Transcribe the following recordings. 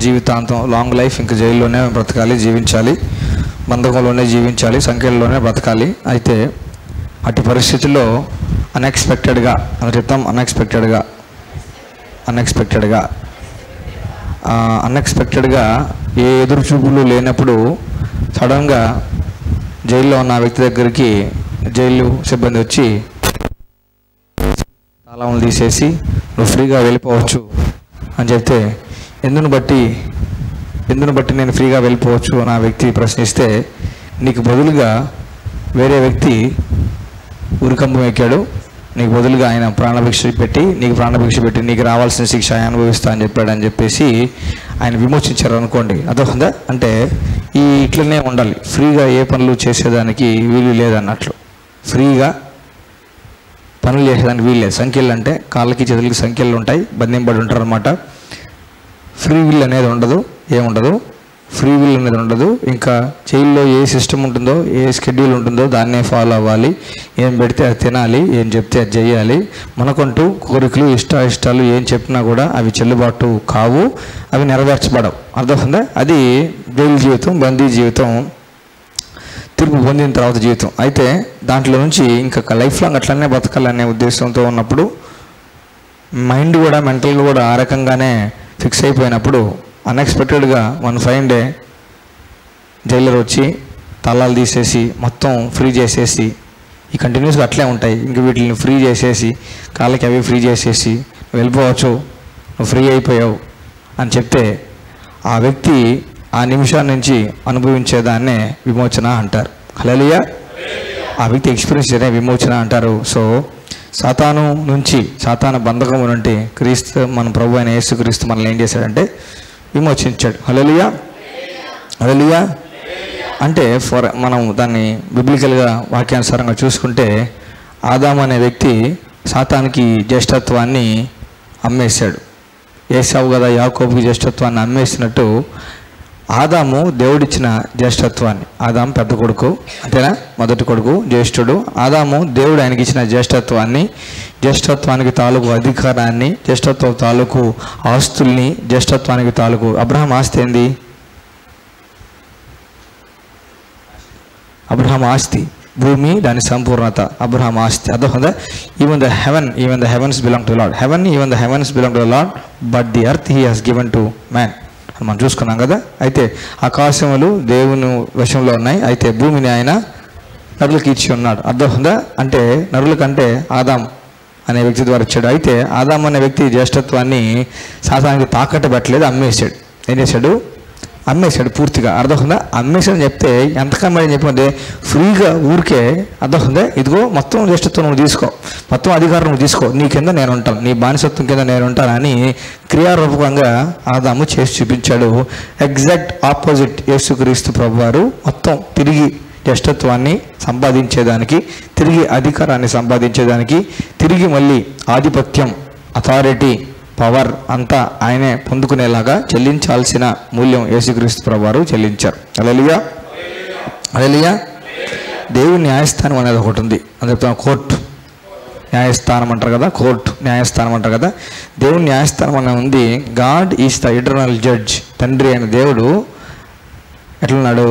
జీవితాంతం long life ఇంకా జైల్లోనే బ్రతకాలి, జీవించాలి, బంధకంలోనే జీవించాలి, సంఖ్యలోనే బ్రతకాలి. అయితే అటు పరిస్థితుల్లో అన్ఎక్స్పెక్టెడ్గా అని చెప్తాం, అన్ఎక్స్పెక్టెడ్గా ఏ ఎదురు చూపులు లేనప్పుడు సడన్గా జైల్లో ఉన్న వ్యక్తి దగ్గరికి జైలు సిబ్బంది వచ్చి తాళాలను తీసేసి నువ్వు ఫ్రీగా వెళ్ళిపోవచ్చు అని చెప్తే, ఎందును బట్టి నేను ఫ్రీగా వెళ్ళిపోవచ్చు అని ఆ వ్యక్తి ప్రశ్నిస్తే, నీకు బదులుగా వేరే వ్యక్తి ఉరికంబం ఎక్కాడు, నీకు బదులుగా ఆయన ప్రాణభిక్ష పెట్టి నీకు రావాల్సిన శిక్ష ఆయన అనుభవిస్తా అని చెప్పేసి ఆయన విమోచించారు అనుకోండి. అదొకదా? అంటే ఇట్లనే ఉండాలి, ఫ్రీగా ఏ పనులు చేసేదానికి వీలు లేదన్నట్లు. ఫ్రీగా పనులు చేసేదానికి వీలు లేదు. సంఖ్యలు అంటే కాళ్ళకి చేతులకి సంఖ్యలు ఉంటాయి, బంధింపబడి ఉంటారు అనమాట. ఫ్రీ విల్ అనేది ఉండదు, ఫ్రీ విల్ అనేది ఉండదు. ఇంకా జైల్లో ఏ సిస్టమ్ ఉంటుందో, ఏ షెడ్యూల్ ఉంటుందో దాన్నే ఫాలో అవ్వాలి. ఏం పెడితే అది తినాలి, ఏం చెప్తే అది చేయాలి. మనకంటూ కోరికలు, ఇష్టాలు ఏం చెప్పినా కూడా అవి చెల్లుబాటు కావు, అవి నెరవేర్చబడవు. అర్థమవుతుందా? అది జైలు జీవితం, బందీ జీవితం, తీర్పు పొందిన తర్వాత జీవితం. అయితే దాంట్లో నుంచి ఇంకా లైఫ్ లాంగ్ అట్లనే బతకాలనే ఉద్దేశంతో ఉన్నప్పుడు, మైండ్ కూడా మెంటల్గా కూడా ఆ రకంగానే ఫిక్స్ అయిపోయినప్పుడు అన్ఎక్స్పెక్టెడ్గా వన్ ఫైన్ డే జైలర్ వచ్చి తాళాలు తీసేసి మొత్తం ఫ్రీ చేసేసి, ఈ కంటిన్యూస్గా అట్లే ఉంటాయి, ఇంక వీటిని ఫ్రీ చేసేసి కాళ్ళకి అవి ఫ్రీ చేసేసి వెళ్ళిపోవచ్చు, నువ్వు ఫ్రీ అయిపోయావు అని చెప్తే, ఆ వ్యక్తి ఆ నిమిషాన్ని నుంచి అనుభవించేదాన్నే విమోచన అంటారు. హల్లెలూయా. ఆ వ్యక్తి ఎక్స్పీరియన్స్ చేయడం విమోచన అంటారు. సో సాతాను బంధకము నుండి క్రీస్తు, మన ప్రభు అయిన యేసుక్రీస్తు మనల్ని ఏం చేశాడంటే విమోచించాడు. హల్లెలూయా. అంటే మనం దాన్ని బిబ్లికల్గా వాక్యానుసారంగా చూసుకుంటే, ఆదాము అనే వ్యక్తి సాతానికి జ్యేష్ఠత్వాన్ని అమ్మేశాడు. ఏసావు కదా యాకోబుకి జ్యేష్ఠత్వాన్ని అమ్మేసినట్టు ఆదాము దేవుడిచ్చిన జ్యేష్ఠత్వాన్ని, ఆదాము పెద్ద కొడుకు అంతేనా, మొదటి కొడుకు, జ్యేష్ఠుడు. ఆదాము దేవుడు ఆయనకి ఇచ్చిన జ్యేష్ఠత్వానికి తాలూకు అధికారాన్ని, జ్యేష్ఠత్వ తాలూకు ఆస్తుల్ని, జ్యేష్ఠత్వానికి తాలూకు అబ్రహాం ఆస్తి ఏంది? అబ్రహాం ఆస్తి భూమి, దాని సంపూర్ణత అబ్రహాం ఆస్తి. అర్థమవుతుందా? Even the heavens belong to Lord, even the heavens belong to Lord, but the earth he has given to man అని మనం చూసుకున్నాం కదా. అయితే ఆకాశములు దేవుని వశంలో ఉన్నాయి, అయితే భూమిని ఆయన నరులకు ఇచ్చి ఉన్నాడు. అర్థమవుతుందా? అంటే నరులకంటే ఆదాం అనే వ్యక్తి ద్వారా ఇచ్చాడు. అయితే ఆదాం అనే వ్యక్తి జ్యేష్ఠత్వాన్ని సాతానికి తాకట్టు పెట్టలేదు, అమ్మేశాడు. ఏం చేశాడు? అమ్మేశాడు పూర్తిగా. అర్థమవుతుందా? అమ్మేశాడని చెప్తే ఎంతకమ్మని చెప్పంటే ఫ్రీగా ఊరికే, అర్థమవుతుందా, ఇదిగో మొత్తం జ్యేష్ఠత్వం నువ్వు తీసుకో, మొత్తం అధికారం నువ్వు తీసుకో, నీ కింద నేను ఉంటాను, నీ బానిసత్వం కింద నేను ఉంటానని క్రియారూపకంగా ఆదాము చేసి చూపించాడు. ఎగ్జాక్ట్ ఆపోజిట్ యేసుక్రీస్తు ప్రభువారు మొత్తం తిరిగి జ్యేష్ఠత్వాన్ని సంపాదించేదానికి, తిరిగి అధికారాన్ని సంపాదించేదానికి, తిరిగి మళ్ళీ ఆధిపత్యం, అథారిటీ, పవర్ అంతా ఆయనే పొందుకునేలాగా చెల్లించాల్సిన మూల్యం యేసుక్రీస్తు ప్రభువారు చెల్లించారు. హల్లెలూయా. దేవుని న్యాయస్థానం అనేది ఒకటి ఉంది, అని చెప్తాను. కోర్టు న్యాయస్థానం అంటారు కదా, కోర్టు న్యాయస్థానం అంటారు కదా. దేవుని న్యాయస్థానం అనేది ఉంది. God is the eternal judge. తండ్రి అయిన దేవుడు ఎట్లున్నాడు?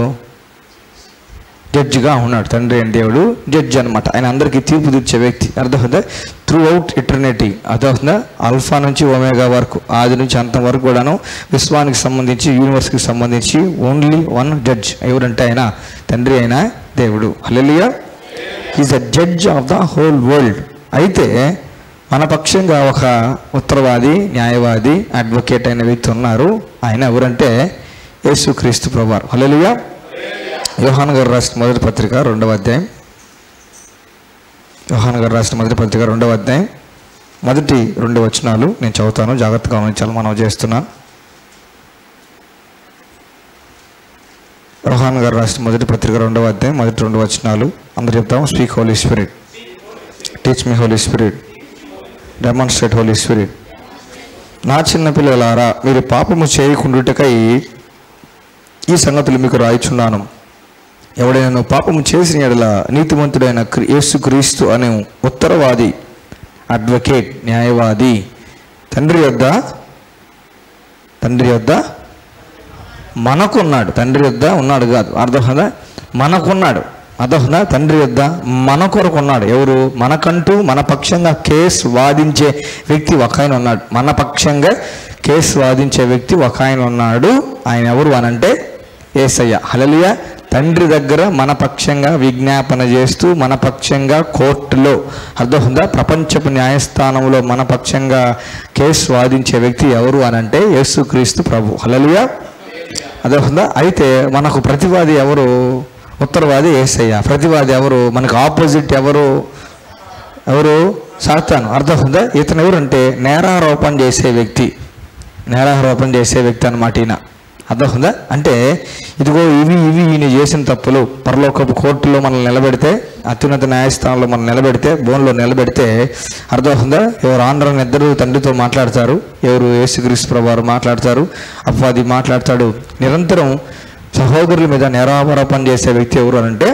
జడ్జిగా ఉన్నాడు. తండ్రి అయిన దేవుడు జడ్జి అనమాట. ఆయన అందరికీ తీర్పు తీర్చే వ్యక్తి. అర్థమవుతుందా? Through out eternity. అర్థమవుతుందా? అల్ఫా నుంచి ఒమేగా వరకు, ఆది నుంచి అంతం వరకు కూడాను విశ్వానికి సంబంధించి, యూనివర్స్కి సంబంధించి ఓన్లీ వన్ జడ్జ్. ఎవరంటే ఆయన తండ్రి అయిన దేవుడు. Hallelujah. Is the judge of the whole world. అయితే మన పక్షంగా ఒక ఉత్తరవాది, న్యాయవాది, అడ్వకేట్ అయిన వ్యక్తి ఉన్నారు. ఆయన ఎవరంటే యేసుక్రీస్తు ప్రభువారు. హల్లెలూయా. యోహాను గారు రాసిన మొదటి పత్రిక 2వ అధ్యాయం, మొదటి 2 వచనాలు నేను చదువుతాను, జాగ్రత్తగా గమనించాలి, మనం చేస్తున్నాను. యోహాను గారు రాసిన మొదటి పత్రిక 2వ అధ్యాయం మొదటి 2 వచనాలు అందరూ చెప్తాము. Speak Holy Spirit, teach me Holy Spirit, demonstrate Holy Spirit. నా చిన్న పిల్లలారా, మీరు పాపము చేయకుండుటకై ఈ సంగతులు మీకు రాయిచున్నాను. ఎవడైనా పాపము చేసిన యెడల నీతిమంతుడైన యేసుక్రీస్తు అనే ఉత్తరవాది, అడ్వకేట్, న్యాయవాది తండ్రి యొద్ద మనకున్నాడు, తండ్రి యొద్ద ఉన్నాడు కాదు, అర్థమవుతుందా? మనకున్నాడు, అర్థమవుతుందా? తండ్రి యొద్ద మన కొరకు ఉన్నాడు. ఎవరు? మనకంటూ మన పక్షంగా కేసు వాదించే వ్యక్తి ఒక ఆయన ఉన్నాడు. మన పక్షంగా కేసు వాదించే వ్యక్తి ఒక ఆయన ఉన్నాడు. ఆయన ఎవరు అనంటే యేసయ్య. హల్లెలూయా. తండ్రి దగ్గర మన పక్షంగా విజ్ఞాపన చేస్తూ మన పక్షంగా కోర్టులో, అర్థమవుతుందా, ప్రపంచపు న్యాయస్థానంలో మన పక్షంగా కేసు వాదించే వ్యక్తి ఎవరు అనంటే యేసుక్రీస్తు ప్రభు. హల్లెలూయా. అర్థమవుతుందా? అయితే మనకు ప్రతివాది ఎవరు? ఉత్తరవాది యేసయ్య. ప్రతివాది ఎవరు? మనకు ఆపోజిట్ ఎవరు? సాతాను. అర్థమవుతుందా? ఇతను ఎవరంటే నేరారోపణ చేసే వ్యక్తి, నేరారోపణ చేసే వ్యక్తి అన్నమాట ఈయన. అర్థమవుతుందా? అంటే ఇదిగో ఇవి ఈయన చేసిన తప్పులు పరలోకపు కోర్టులో మనల్ని నిలబెడితే, అత్యున్నత న్యాయస్థానంలో మనం నిలబెడితే, బోన్లో నిలబెడితే, అర్థమవుతుందా, ఎవరు ఆంధ్రం ఇద్దరు తండ్రితో మాట్లాడతారు, ఎవరు యేసుక్రీస్తు ప్రభువారు మాట్లాడతారు, అపవాది మాట్లాడతాడు. నిరంతరం సహోదరుల మీద నేరారోపణ చేసే వ్యక్తి ఎవరు అనంటే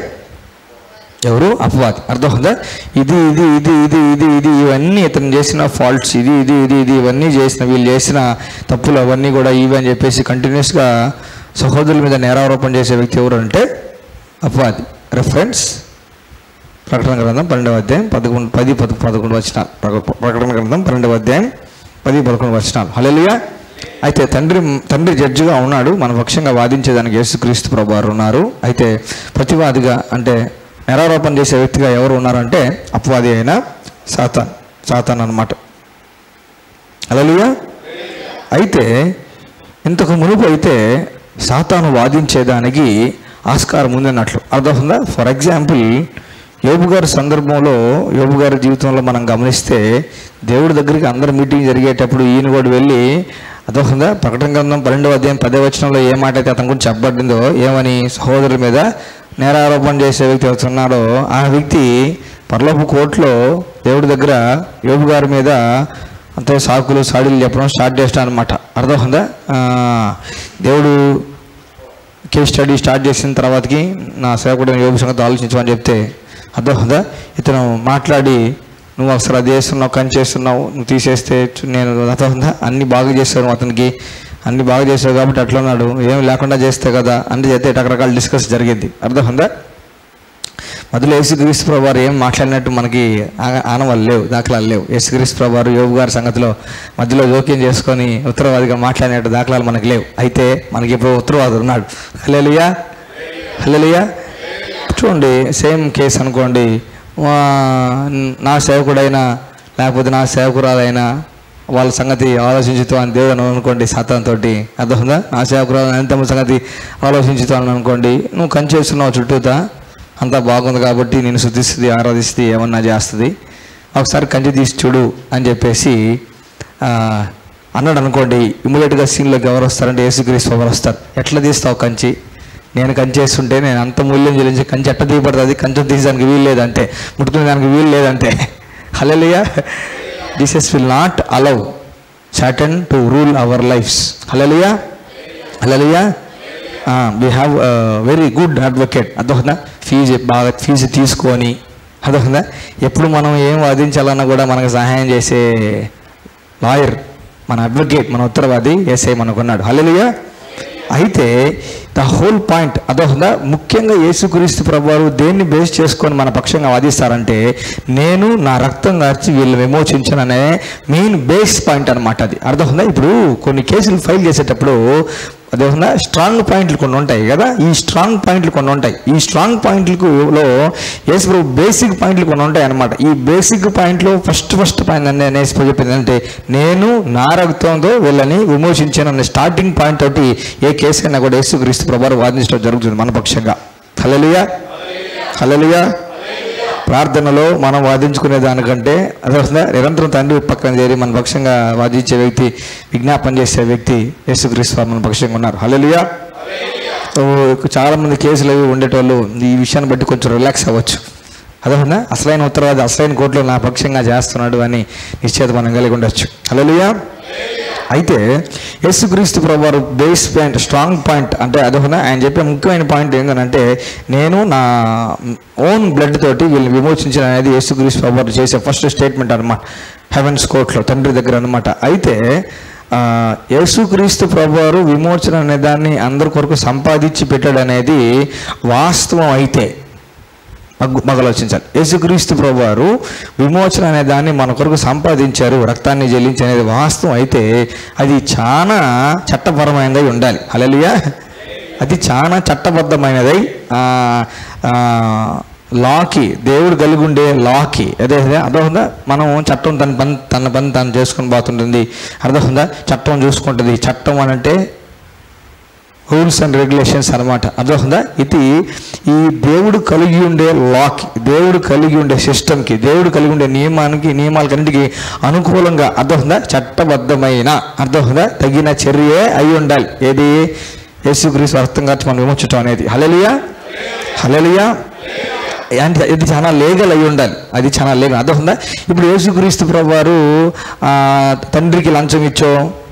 ఎవరు? అపవాది. అర్థమవుతుందా? ఇది ఇది ఇది ఇది ఇది ఇది ఇవన్నీ ఇతను చేసిన ఫాల్ట్స్, ఇది ఇది ఇది ఇది ఇవన్నీ చేసిన, వీళ్ళు చేసిన తప్పులు అవన్నీ కూడా ఇవి అని చెప్పేసి కంటిన్యూస్గా సహోదరుల మీద నేరారోపణ చేసే వ్యక్తి ఎవరు అంటే అపవాది. రెఫరెన్స్ ప్రకటన గ్రంథం 12వ అధ్యాయం 10-11 వచనాలు. ప్రకటన గ్రంథం 12వ అధ్యాయం 10-11 వచనాలు. హల్లెలూయా. అయితే తండ్రి జడ్జిగా ఉన్నాడు, మన పక్షంగా వాదించేదానికి యేసుక్రీస్తు ప్రభువారు ఉన్నారు. అయితే ప్రతివాదిగా అంటే నేరారోపణ చేసే వ్యక్తిగా ఎవరు ఉన్నారంటే అపవాది అయిన సాతాన్ అన్నమాట. హల్లెలూయా. అయితే ఇంతకు మునుపు అయితే సాతాను వాదించేదానికి ఆస్కారం ఉందన్నట్లు. అర్థమవుతుందా? ఫర్ ఎగ్జాంపుల్ యోబు గారి సందర్భంలో, యోబు గారి జీవితంలో మనం గమనిస్తే దేవుడి దగ్గరికి అందరు మీటింగ్ జరిగేటప్పుడు ఈయన కూడా వెళ్ళి, అర్థమవుతుందా, ప్రకటన గ్రంథం 12వ అధ్యాయం 10వ వచనంలో ఏ మాట అయితే అతని గురించి చెప్పబడిందో, ఏమని సహోదరుల మీద నేరారోపణ చేసే వ్యక్తి అవుతున్నాడో ఆ వ్యక్తి పరలోపు కోర్టులో దేవుడి దగ్గర యోబు గారి మీద అంతే సాకులు సాడీలు చెప్పడం స్టార్ట్ చేస్తాను అనమాట. అర్థమవుతుందా? దేవుడు కేస్ స్టడీ స్టార్ట్ చేసిన తర్వాతకి నా సేవకుడు యోబు సంగతి ఆలోచించమని చెప్తే, అర్థమవుతుందా, ఇతను మాట్లాడి నువ్వు అసలు అది చేస్తున్నావు, కని చేస్తున్నావు, నువ్వు తీసేస్తే నేను, అర్థమవుతుందా, అన్నీ బాగా చేస్తాను, అతనికి అన్నీ బాగా చేసావు కాబట్టి అట్లా ఉన్నాడు, ఏమి లేకుండా చేస్తే కదా అంటే చేస్తే రకరకాల డిస్కస్ జరిగింది. అర్థమవుతుందా? మొదలు యేసుక్రీస్తు ప్రభువారు ఏం మాట్లాడినట్టు మనకి ఆనవాళ్ళు లేవు, దాఖలాలు లేవు. యేసుక్రీస్తు ప్రభువారు యోబు గారి సంగతిలో మధ్యలో జోక్యం చేసుకొని ఉత్తరవాదిగా మాట్లాడినట్టు దాఖలాలు మనకి లేవు. అయితే మనకి ఇప్పుడు ఉత్తరవాది ఉన్నాడు. హల్లెలూయా. హల్లెలూయా. చూడండి, సేమ్ కేసు అనుకోండి, నా సేవకుడైనా లేకపోతే నా సేవకురాలైనా వాళ్ళ సంగతి ఆలోచించుతూ అని దేవుడు అనుకోండి సాతానుతో. అర్థమవుతుందా? నా సేవకురాలు అనంతమ్మ సంగతి ఆలోచించుతూ అని అనుకోండి, నువ్వు కంచేస్తున్నావు చుట్టూతా, అంతా బాగుంది కాబట్టి నేను శుద్ధిస్తుంది, ఆరాధిస్తుంది, ఏమన్నా చేస్తుంది, ఒకసారి కంచి తీసి చూడు అని చెప్పేసి అన్నాడు అనుకోండి. ఇమ్మీడియట్గా సీన్లోకి ఎవరు వస్తారంటే యేసుక్రీస్తు ఎవరు వస్తారు. ఎట్లా తీస్తావు కంచి? నేను కంచి చేస్తుంటే నేను అంత మూల్యం చెల్లించి కంచి ఎట్ట తీయబడుతుంది, కంచెం తీసేదానికి వీలు లేదంటే, ముట్టుకునే దానికి వీలు లేదంటే. Hallelujah. Jesus will not allow Satan to rule our lives. Hallelujah. Hallelujah. We have very good advocate. అర్థమవుతుందా? ఫీజు తీసుకొని, అర్థమవుతుందా, ఎప్పుడు మనం ఏం వాదించాలన్నా కూడా మనకు సహాయం చేసే లాయర్, మన అడ్వకేట్, మన ఉత్తరవాది యేసయ్య మనకున్నాడు. హల్లెలూయా. అయితే ద హోల్ పాయింట్, అర్థమవుతుందా, ముఖ్యంగా యేసుక్రీస్తు ప్రభువారు దేన్ని బేస్ చేసుకొని మన పక్షంగా వాదిస్తారంటే, నేను నా రక్తం కార్చి వీళ్ళు విమోచించననే మెయిన్ బేస్ పాయింట్ అనమాట అది. అర్థమవుతుందా? ఇప్పుడు కొన్ని కేసులు ఫైల్ చేసేటప్పుడు అదేవిధంగా స్ట్రాంగ్ పాయింట్లు కొన్ని ఉంటాయి కదా, ఈ స్ట్రాంగ్ పాయింట్లు కొన్ని ఉంటాయి. ఈ స్ట్రాంగ్ పాయింట్లలో యేసు ప్రభు బేసిక్ పాయింట్లు కొన్ని ఉంటాయి అన్నమాట. ఈ బేసిక్ పాయింట్లో ఫస్ట్ పాయింట్ అని యేసు ప్రభు చెప్పింది అంటే, నేను నా రక్తంతో వీళ్ళని విమోచించాను అనే స్టార్టింగ్ పాయింట్ తోటి ఏ కేసు అయినా కూడా యేసుక్రీస్తు ప్రభువారు వాదించడం జరుగుతుంది మన పక్షంగా. హల్లెలూయా. హల్లెలూయా. ప్రార్థనలో మనం వాదించుకునే దానికంటే అదే నిరంతరం తండ్రి పక్కన చేరి మన పక్షంగా వాదించే వ్యక్తి, విజ్ఞాపన చేసే వ్యక్తి యేసుక్రీస్తు మన పక్షంగా ఉన్నారు. హల్లెలూయా. చాలామంది కేసులు అవి ఉండేటోళ్ళు ఈ విషయాన్ని బట్టి కొంచెం రిలాక్స్ అవ్వచ్చు. అదేవిధంగా అసలైన ఉత్తరవాది అసలైన కోర్టులో నా పక్షంగా చేస్తున్నాడు అని నిశ్చేత మనం కలిగి ఉండొచ్చు. హల్లెలూయా. అయితే యేసుక్రీస్తు ప్రభువారు బేస్ పాయింట్, స్ట్రాంగ్ పాయింట్ అంటే అదొకనా ఆయన చెప్పే ముఖ్యమైన పాయింట్ ఏంటంటే, నేను నా ఓన్ బ్లడ్ తోటి వీళ్ళని విమోచించిన అనేది యేసుక్రీస్తు ప్రభువారు చేసే ఫస్ట్ స్టేట్మెంట్ అనమాట, హెవెన్స్ కోర్ట్లో తండ్రి దగ్గర అనమాట. అయితే యేసుక్రీస్తు ప్రభువారు విమోచన అనే దాన్ని అందరి కొరకు సంపాదించి పెట్టాడు అనేది వాస్తవం అయితే ఆలోచించాలి. యేసుక్రీస్తు ప్రభువారు విమోచన అనే దాన్ని మన కొరకు సంపాదించారు, రక్తాన్ని చెల్లించి అనేది వాస్తవం అయితే అది చాలా చట్టపరమైనదై ఉండాలి. హల్లెలూయా. అది చాలా చట్టబద్ధమైనదై లాకి దేవుడు కలిగి ఉండే లాకి అర్థమవుతుందా? మనం చట్టం తన పని తను చేసుకుని పోతుంటుంది. అర్థమవుతుందా? చట్టం చూసుకుంటుంది. చట్టం అని అంటే రూల్స్ అండ్ రెగ్యులేషన్స్ అనమాట. అర్థమవుతుందా? ఇది ఈ దేవుడు కలిగి ఉండే లాకి, దేవుడు కలిగి ఉండే సిస్టమ్కి, దేవుడు కలిగి ఉండే నియమాలకన్నిటికీ అనుకూలంగా అర్థమవుతుందా చట్టబద్ధమైన అర్థమవుతుందా తగిన చర్యే అయి ఉండాలి. ఏది? యేసుక్రీస్తు రక్తం కార్చి మనం విమోచటం అనేది. హల్లెలూయా. హల్లెలూయా. అంటే ఇది చాలా లీగల్ అయి ఉండాలి. అది చాలా లీగల్. అర్థమవుతుందా? ఇప్పుడు యేసుక్రీస్తు ప్రభువారు తండ్రికి లంచం ఇచ్చో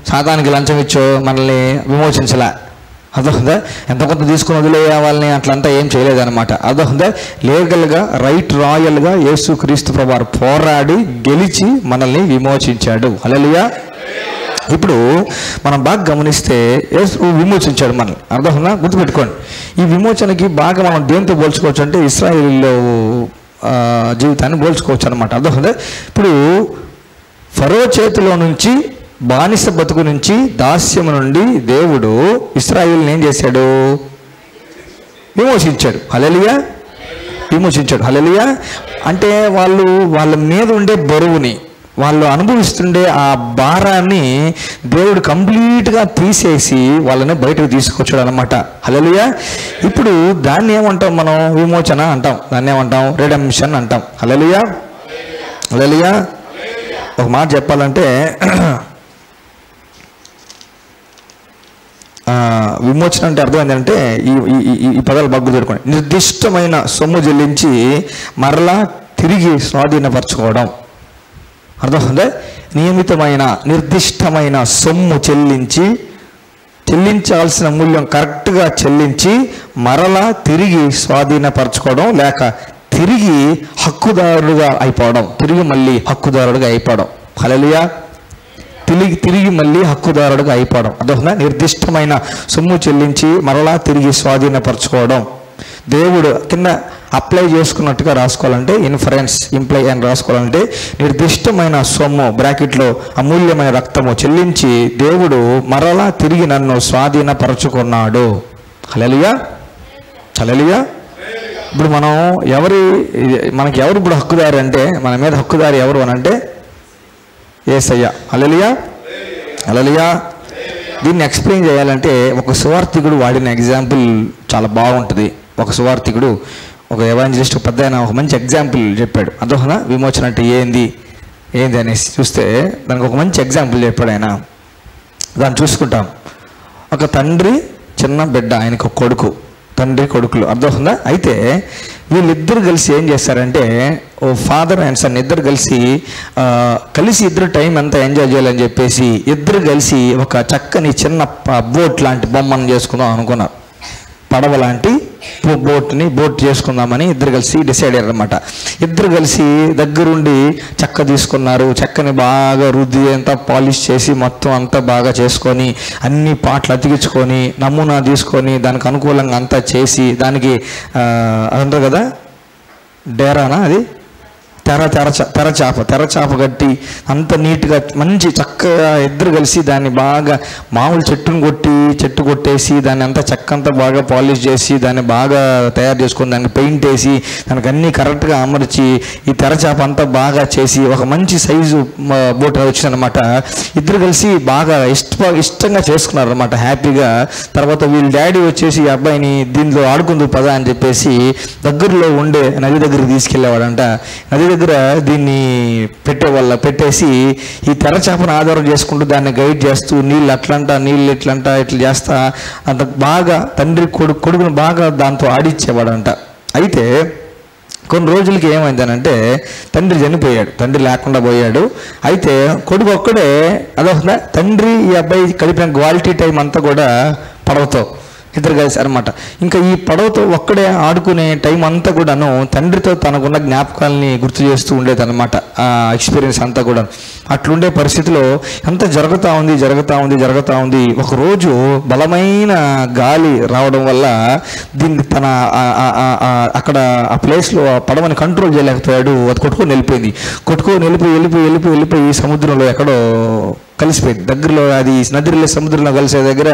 సాతానికి లంచం ఇచ్చో మనల్ని విమోచించలే. అర్థమవుతుందా? ఎంత కొంత తీసుకుని వదిలేయ వాళ్ళని అట్లంతా ఏం చేయలేదన్నమాట. అర్థమవుతుందా? లీగల్గా రాయల్గా యేసుక్రీస్తు ప్రభువారు పోరాడి గెలిచి మనల్ని విమోచించాడు. హల్లెలూయా. ఇప్పుడు మనం బాగా గమనిస్తే యేసు విమోచించాడు మనల్ని. అర్థమవుతుందా? గుర్తుపెట్టుకోండి. ఈ విమోచనకి బాగా మనం దేంతో పోల్చుకోవచ్చు అంటే ఇశ్రాయేలు జీవితాన్ని పోల్చుకోవచ్చు అనమాట. అర్థమవుతుందా? ఇప్పుడు ఫరో చేతిలో నుంచి బానిస బతుకు నుంచి దాస్యము నుండి దేవుడు ఇశ్రాయేలుని ఏం చేశాడు? విమోచించాడు. హల్లెలూయా. విమోచించాడు. హల్లెలూయా. అంటే వాళ్ళ మీద ఉండే బరువుని, వాళ్ళు అనుభవిస్తుండే ఆ భారాన్ని దేవుడు కంప్లీట్గా తీసేసి వాళ్ళని బయటకు తీసుకొచ్చాడు అనమాట. హల్లెలూయా. ఇప్పుడు దాన్ని ఏమంటాం మనం? విమోచన అంటాం. దాన్ని ఏమంటాం? రిడెంప్షన్ అంటాం. హల్లెలూయా. హల్లెలూయా. ఒక మాట చెప్పాలంటే విమోచన అంటే అర్థం ఏంటంటే ఈ పదాలు బాగా జరుపుకోండి. నిర్దిష్టమైన సొమ్ము చెల్లించి మరలా తిరిగి స్వాధీనపరచుకోవడం. అర్థమవుతుందా? నియమితమైన నిర్దిష్టమైన సొమ్ము చెల్లించాల్సిన మూల్యం కరెక్ట్గా చెల్లించి మరలా తిరిగి స్వాధీనపరచుకోవడం, లేక తిరిగి హక్కుదారుడుగా అయిపోవడం. తిరిగి మళ్ళీ హక్కుదారుడుగా అయిపోవడం. హల్లెలూయా. తిరిగి మళ్ళీ హక్కుదారుడుగా అయిపోవడం. అర్థమవుతుందా? నిర్దిష్టమైన సొమ్ము చెల్లించి మరలా తిరిగి స్వాధీనపరచుకోవడం. దేవుడు కింద అప్లై చేసుకున్నట్టుగా రాసుకోవాలంటే ఇంప్లై అని రాసుకోవాలంటే నిర్దిష్టమైన సొమ్ము బ్రాకెట్లో అమూల్యమైన రక్తము చెల్లించి దేవుడు మరలా తిరిగి నన్ను స్వాధీనపరచుకున్నాడు. హల్లెలూయా. హల్లెలూయా. ఇప్పుడు మనకి ఎవరు ఇప్పుడు హక్కుదారి అంటే, మన మీద హక్కుదారి ఎవరు అని అంటే యేసయ్య. హల్లెలూయా. హల్లెలూయా. దీన్ని ఎక్స్ప్లెయిన్ చేయాలంటే ఒక సువార్థికుడు వాడిన ఎగ్జాంపుల్ చాలా బాగుంటుంది. ఒక సువార్థికుడు, ఒక ఎవాంజలిస్ట్, పెద్ద ఆయన ఒక మంచి ఎగ్జాంపుల్ చెప్పాడు. అర్థమవునా? విమోచన అంటే ఏంది అనేసి చూస్తే దానికి ఒక మంచి ఎగ్జాంపుల్ చెప్పాడు ఆయన. దాన్ని చూసుకుంటాం. ఒక తండ్రి, చిన్న బిడ్డ, ఆయనకు ఒక కొడుకు, తండ్రి కొడుకులు. అర్థమవుతుందా? అయితే వీళ్ళిద్దరు కలిసి ఏం చేస్తారంటే, ఓ ఫాదర్ అండ్ సన్ ఇద్దరు కలిసి ఇద్దరు టైం అంతా ఎంజాయ్ చేయాలని చెప్పేసి ఇద్దరు కలిసి ఒక చక్కని చిన్న బోట్ లాంటి బొమ్మను చేసుకుందాం అనుకున్నారు. పడవ లాంటి బోట్ చేసుకుందామని ఇద్దరు కలిసి డిసైడ్ అయ్యారు అనమాట. ఇద్దరు కలిసి దగ్గరుండి చెక్క తీసుకున్నారు. చెక్కని బాగా రుద్ది అంతా పాలిష్ చేసి మొత్తం అంతా బాగా చేసుకొని అన్ని పాటలు అతికించుకొని నమూనా తీసుకొని దానికి అనుకూలంగా అంతా చేసి దానికి అంటారు కదా డేరానా, అది తెరచాప కట్టి అంత నీట్గా మంచి చక్కగా ఇద్దరు కలిసి దాన్ని బాగా మామూలు చెట్టు కొట్టేసి దాన్ని అంతా చెక్క అంతా బాగా పాలిష్ చేసి దాన్ని బాగా తయారు చేసుకొని దాన్ని పెయింట్ వేసి దానికి అన్నీ కరెక్ట్గా అమర్చి ఈ తెరచాప అంతా బాగా చేసి ఒక మంచి సైజు బోట్ వచ్చిందనమాట. ఇద్దరు కలిసి బాగా ఇష్టంగా చేసుకున్నారు అనమాట, హ్యాపీగా. తర్వాత వీళ్ళ డాడీ వచ్చేసి ఈ అబ్బాయిని దీనిలో ఆడుకుందు పదా అని చెప్పేసి దగ్గరలో ఉండే నది దగ్గరికి తీసుకెళ్ళేవాడంట. నది దగ్గర దీన్ని పెట్టేసి ఈ తెరచాపను ఆధారం చేసుకుంటూ దాన్ని గైడ్ చేస్తూ నీళ్ళు ఇట్లా చేస్తా అంత బాగా తండ్రి కొడుకును బాగా దాంతో ఆడిచ్చేవాడంట. అయితే కొన్ని రోజులకి ఏమైందనంటే తండ్రి చనిపోయాడు, తండ్రి లేకుండా పోయాడు. అయితే కొడుకు ఒక్కడే అదొక తండ్రి ఈ అబ్బాయి గడిపిన క్వాలిటీ టైం అంతా కూడా పడవతో ఇద్దరు కలిసి అనమాట. ఇంకా ఈ పడవతో ఒక్కడే ఆడుకునే టైం అంతా కూడాను తండ్రితో తనకున్న జ్ఞాపకాలని గుర్తు చేస్తూ ఉండేది అనమాట. ఆ ఎక్స్పీరియన్స్ అంతా కూడా అట్లుండే పరిస్థితిలో అంతా జరుగుతూ ఉంది. ఒకరోజు బలమైన గాలి రావడం వల్ల దీన్ని తన అక్కడ ఆ ప్లేస్లో ఆ పడవని కంట్రోల్ చేయలేకపోయాడు. అది కొట్టుకొని వెళ్ళిపోయి సముద్రంలో ఎక్కడో కలిసిపోయింది. దగ్గరలో అది నదిలో సముద్రంలో కలిసే దగ్గర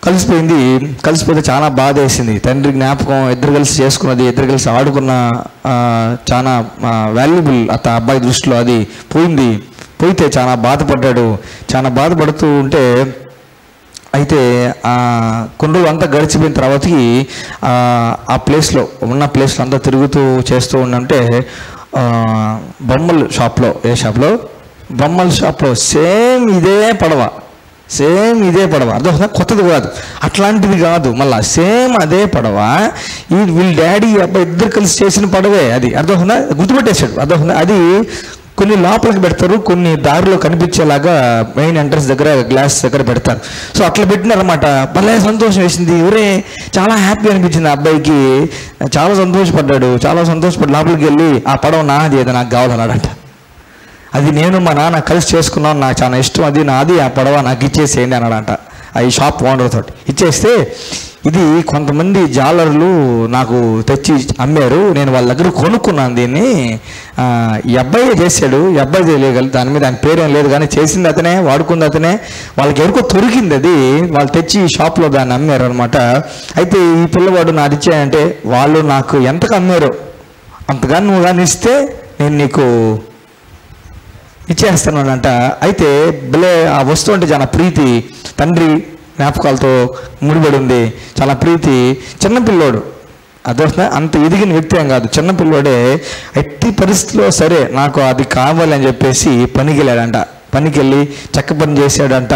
కలిసిపోతే చాలా బాధ వేసింది. తండ్రి జ్ఞాపకం ఇద్దరు కలిసి చేసుకున్నది, ఇద్దరు కలిసి ఆడుకున్న చాలా వాల్యుబుల్ అబ్బాయి దృష్టిలో అది పోయితే చాలా బాధపడ్డాడు. చాలా బాధపడుతూ ఉంటే అయితే కొన్ని రోజులు అంతా గడిచిపోయిన తర్వాతకి ఆ ప్లేస్లో అంతా తిరుగుతూ చేస్తూ ఉండంటే బొమ్మల షాప్లో బొమ్మల షాప్లో సేమ్ ఇదే పడవ అర్థం, కొత్తది కాదు, అట్లాంటిది కాదు, మళ్ళీ సేమ్ అదే పడవ వీళ్ళ డాడీ అబ్బాయి ఇద్దరు కలిసి చేసిన పడవే అది. అర్థం గుర్తుపెట్టేశాడు. అర్థం అది కొన్ని లోపలికి పెడతారు, కొన్ని దారిలో కనిపించేలాగా మెయిన్ ఎంట్రన్స్ దగ్గర గ్లాస్ దగ్గర పెడతారు. సో అట్లా పెట్టినారన్నమాట. భలే సంతోషం వేసింది, ఊరే చాలా హ్యాపీ అనిపించింది. అబ్బాయికి చాలా సంతోషపడ్డాడు. లోపలికి వెళ్ళి ఆ పడవ నాది, అది నాకు కావాలన్నాడంట. అది నేను మా నాన్న కలిసి చేసుకున్నాను, నాకు చాలా ఇష్టం, అది నాది, ఆ పడవ నాకు ఇచ్చేసేయండి అన్నాడంట. ఈ షాప్ ఓనర్ తోటి ఇచ్చేస్తే ఇది కొంతమంది జాలర్లు నాకు తెచ్చి అమ్మారు, నేను వాళ్ళ దగ్గర కొనుక్కున్నాను దీన్ని, ఈ అబ్బాయి చేశాడు, ఈ అబ్బాయి చేయగలరు, దాని మీద ఆయన పేరేం లేదు కానీ చేసింది అతనే, వాడుకుంది అతనే, వాళ్ళకి ఎవరికో దొరికింది అది, వాళ్ళు తెచ్చి ఈ షాప్లో దాన్ని అమ్మారు అనమాట. అయితే ఈ పిల్లవాడు నాది ఇచ్చాయంటే వాళ్ళు నాకు ఎంతకు అమ్మారో అంతగా నువ్వు కానీ ఇస్తే నేను నీకు ఇచ్చేస్తున్నానంట. అయితే భలే ఆ వస్తువు అంటే చాలా ప్రీతి, తండ్రి జ్ఞాపకాలతో ముడిపడి ఉంది, చాలా ప్రీతి. చిన్నపిల్లోడు అదొస్తా అంత ఎదిగిన వ్యక్తి ఏం కాదు, చిన్నపిల్లోడే. ఎట్టి పరిస్థితిలో సరే నాకు అది కావాలి అని చెప్పేసి పనికి వెళ్ళాడంట. పనికి వెళ్ళి చెక్క పని చేశాడంట,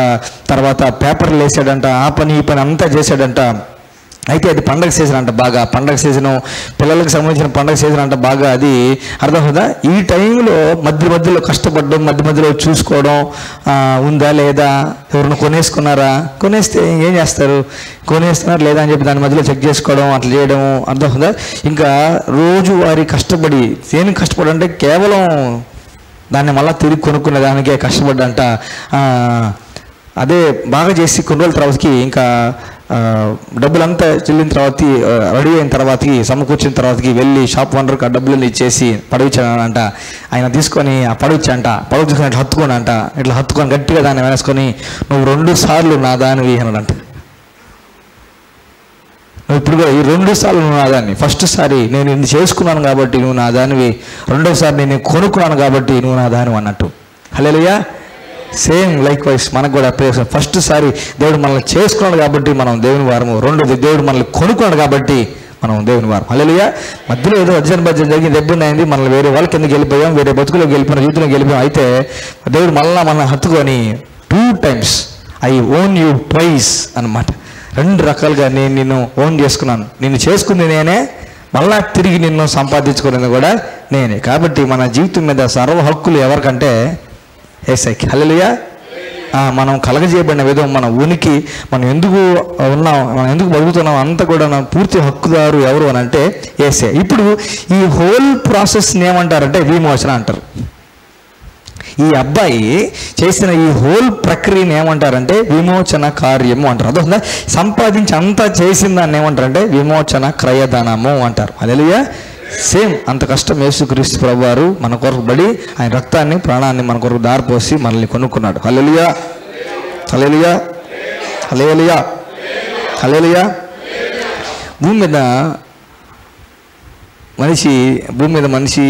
తర్వాత పేపర్లు వేసాడంట, ఆ పని ఈ పని అంతా చేశాడంట. అయితే అది పండగ సీజన్ అంట, బాగా పండగ సీజను, పిల్లలకు సంబంధించిన పండగ సీజన్ అంట బాగా. అది అర్థమవుతుందా? ఈ టైంలో మధ్యలో కష్టపడడం, మధ్యలో చూసుకోవడం, ఉందా లేదా, ఎవరైనా కొనేస్తే ఏం చేస్తారు, కొనేస్తున్నారు లేదా అని చెప్పి దాని మధ్యలో చెక్ చేసుకోవడం, అట్లా చేయడం. అర్థమవుతుందా? ఇంకా రోజువారీ కష్టపడి, దేనికి కష్టపడంటే కేవలం దాన్ని మళ్ళీ తిరిగి కొనుక్కునే దానికే కష్టపడ్డంట. అదే బాగా చేసి కొన్ని రోజుల తర్వాతకి ఇంకా డబ్బులంతా చెల్లిన తర్వాత, రెడీ అయిన తర్వాతకి, సమకూర్చిన తర్వాతకి వెళ్ళి షాప్ ఓనర్కి ఆ డబ్బులను ఇచ్చేసి పడవిచ్చాడంట. ఆయన తీసుకొని ఆ పడవిచ్చాంట, పడవ తీసుకొని ఇట్లా హత్తుకొని గట్టిగా దాన్ని వేసుకొని, నువ్వు 2 సార్లు నా దానివి అన్నాడంట. నువ్వు ఇప్పుడు కూడా ఈ 2 సార్లు నువ్వు నా దాన్ని, ఫస్ట్ సారి నేను ఇన్ని చేసుకున్నాను కాబట్టి నువ్వు నా దానివి, రెండోసారి నేను కొనుక్కున్నాను కాబట్టి నువ్వు నా దానివి అన్నట్టు. హల్లెలూయా. సేమ్ లైక్ వైజ్ మనకు కూడా ఫస్ట్ సారి దేవుడు మనల్ని చేసుకున్నాడు కాబట్టి మనం దేవుని వారము, రెండోది దేవుడు మనల్ని కొనుక్కున్నాడు కాబట్టి మనం దేవుని వారం. హల్లెలూయా. మధ్యలో ఏదో భజన జరిగింది, దెబ్బున్నాయింది, మనల్ని వేరే వాళ్ళకి ఎందుకు వెళ్ళిపోయాం, వేరే బతుకులోకి వెళ్ళిపోయాం, జీవితంలోకి వెళ్ళిపోయాం. అయితే దేవుడు మనల్ని హత్తుకొని 2 times I own you twice అన్నమాట. 2 రకాలుగా నేను నిన్ను ఓన్ చేసుకున్నాను, నిన్ను చేసుకుంది నేనే, మళ్ళా తిరిగి నిన్ను సంపాదించుకునేది కూడా నేనే. కాబట్టి మన జీవితం మీద సర్వ హక్కులు ఎవరికంటే యేసయ్యకి. హల్లెలూయా. మనం కలగజేయబడిన విధం, మన ఉనికి, మనం ఎందుకు ఉన్నాం, మనం ఎందుకు బతుకుతున్నాం అంతా కూడా పూర్తి హక్కుదారు ఎవరు అని అంటే యేసే. ఇప్పుడు ఈ హోల్ ప్రాసెస్ని ఏమంటారంటే విమోచన అంటారు. ఈ అబ్బాయి చేసిన ఈ హోల్ ప్రక్రియను ఏమంటారంటే విమోచన కార్యము అంటారు. అదొక సంపాదించి అంతా చేసిన దాన్ని ఏమంటారంటే విమోచన క్రయధనము అంటారు. హల్లెలూయా. సేమ్ అంత కష్టం యేసుక్రీస్తు ప్రభువారు మన కొరకు పడి ఆయన రక్తాన్ని, ప్రాణాన్ని మన కొరకు దారిపోసి మనల్ని కొనుక్కున్నాడు. హల్లెలూయా, హల్లెలూయా, హల్లెలూయా, హల్లెలూయా. భూమి మీద మనిషి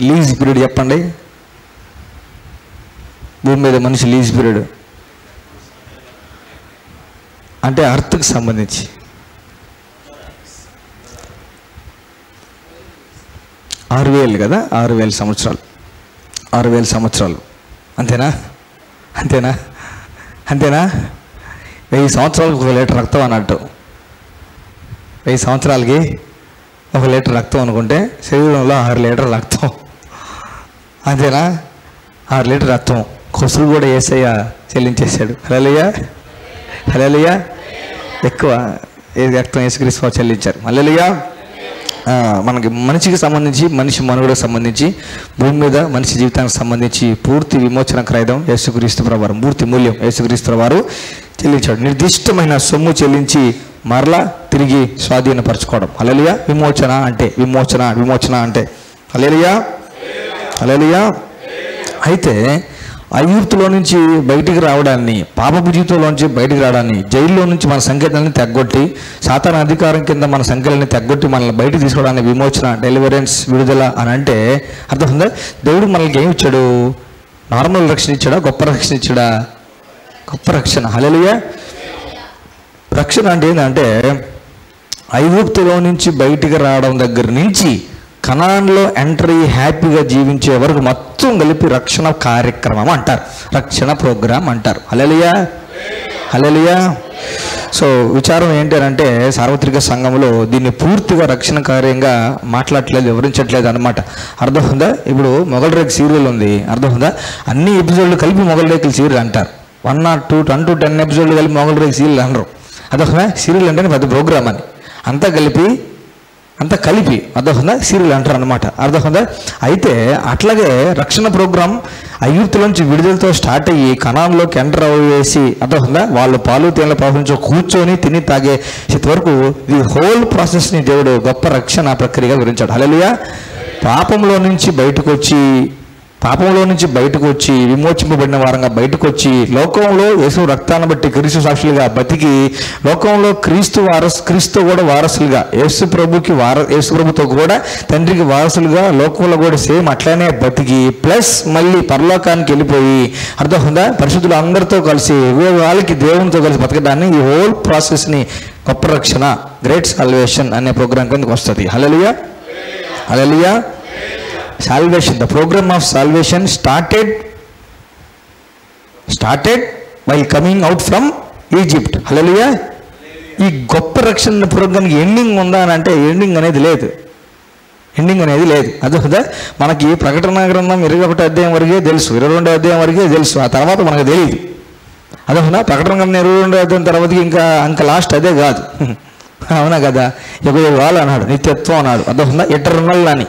లీజ్ పీరియడ్ చెప్పండి. భూమి మీద మనిషి లీజ్ పీరియడ్ అంటే అర్త్కి సంబంధించి 6,000 కదా, 6,000 సంవత్సరాలు, 6,000 సంవత్సరాలు. అంతేనా? 1000 సంవత్సరాలకు 1 లీటర్ రక్తం అన్నట్టు. 1000 సంవత్సరాలకి 1 లీటర్ రక్తం అనుకుంటే శరీరంలో 6 లీటర్ రక్తం. అంతేనా? 6 లీటర్ రక్తం కొసులు కూడా యేసయ్య చెల్లించేశాడు. హల్లెలూయా, హల్లెలూయా. ఎక్కువ రక్తం యేసుక్రీస్తు వారు చెల్లించారు. హల్లెలూయా. మనకి మనిషికి సంబంధించి, మనిషి మనుగడకు సంబంధించి, భూమి మీద మనిషి జీవితానికి సంబంధించి పూర్తి విమోచన క్రయం యేసుక్రీస్తు ప్రభువారు, పూర్తి మూల్యం యేసుక్రీస్తు వారు చెల్లించాడు. నిర్దిష్టమైన సొమ్ము చెల్లించి మరలా తిరిగి స్వాధీనపరచుకోవడం. హల్లెలూయా. విమోచన అంటే హల్లెలూయా, హల్లెలూయా. అయితే ఐగుప్తులో నుంచి బయటికి రావడాన్ని, పాపపు జీవితంలోంచి బయటికి రావడాన్ని, జైల్లో నుంచి మన సంఖ్యలని తెగ్గొట్టి, సాతాన అధికారం కింద మన సంఖ్యలని తెగ్గొట్టి మనల్ని బయటికి తీసుకోవడానికి విమోచన, డెలివరెన్స్, విడుదల అని అంటే అర్థమవుతుందా? దేవుడు మనల్ని ఏమి ఇచ్చాడు? నార్మల్ రక్షణ ఇచ్చాడా? గొప్ప రక్షణ ఇచ్చాడా? గొప్ప రక్షణ. హల్లెలూయా. రక్షణ అంటే ఏంటంటే ఐగుప్తులో నుంచి బయటికి రావడం దగ్గర నుంచి కనాన్లో ఎంటర్ అయ్యి హ్యాపీగా జీవించే వరకు మొత్తం కలిపి రక్షణ కార్యక్రమం అంటారు, రక్షణ ప్రోగ్రాం అంటారు. హల్లెలూయా, హల్లెలూయా. సో విచారం ఏంటంటే సార్వత్రిక సంఘంలో దీన్ని పూర్తిగా రక్షణ కార్యంగా మాట్లాడట్లేదు, వివరించట్లేదు అనమాట. అర్థమవుతుందా? ఇప్పుడు మొగల్ రేఖ సీరియల్ ఉంది, అర్థమవుతుందా? అన్ని ఎపిసోడ్లు కలిపి మొగల్ రేఖల సీరియల్ అంటారు. 1 or 2 to 10 ఎపిసోడ్లు కలిపి మొగల్ రేఖ సీరియల్ అనరు. అర్థమవుతుందా? సీరియల్ అంటే పెద్ద ప్రోగ్రామ్ అని, అంతా కలిపి అర్థమవుతుందా? సీరియల్ అంటారు అనమాట. అర్థమవుతుందా? అయితే అట్లాగే రక్షణ ప్రోగ్రాం ఐగుప్తులోంచి విడుదలతో స్టార్ట్ అయ్యి కనాన్లోకి ఎంటర్ అయ్యేసి, అర్థమవుతుందా? వాళ్ళు పాలు తేనెల ప్రపంచంలో కూర్చొని తిని తాగే వరకు ఈ హోల్ ప్రాసెస్ని దేవుడు గొప్ప రక్షణ ప్రక్రియగా వివరించాడు. హల్లెలూయా. పాపంలో నుంచి బయటకు వచ్చి విమోచింపబడిన వారంగా బయటకు వచ్చి లోకంలో యేసు రక్తాన్ని బట్టి క్రీస్తు సాక్షులుగా బతికి, లోకంలో క్రీస్తు కూడా వారసులుగా, యేసు ప్రభుతో కూడా తండ్రికి వారసులుగా లోకంలో కూడా సేమ్ అట్లానే బతికి, ప్లస్ మళ్ళీ పరలోకానికి వెళ్ళిపోయి, అర్థమవుతుందా? పరిశుద్ధులు అందరితో కలిసి వాళ్ళకి దేవునితో కలిసి బతకడాన్ని, ఈ హోల్ ప్రాసెస్ని గొప్ప రక్షణ, గ్రేట్ సాల్వేషన్ అనే ప్రోగ్రాం కిందకి వస్తుంది. హల్లెలూయా, హల్లెలూయా. Salvation, the program of salvation started while coming out from Egypt. హల్లెలూయా. ఈ గొప్ప రక్షణ ప్రోగ్రామ్కి ఎండింగ్ ఉందా అని అంటే ఎండింగ్ అనేది లేదు. అదే మనకి ప్రకటన గ్రంథం 21వ అధ్యాయం వరకే తెలుసు, 22వ అధ్యాయం వరకే తెలుసు, ఆ తర్వాత మనకు తెలియదు. అదే ప్రకటన గ్రంథం 22వ అధ్యాయం తర్వాతకి ఇంకా లాస్ట్ అదే కాదు. అవునా కదా? యుగాలు అన్నాడు, నిత్యత్వం అన్నాడు. అదే ఎటర్నల్ అని,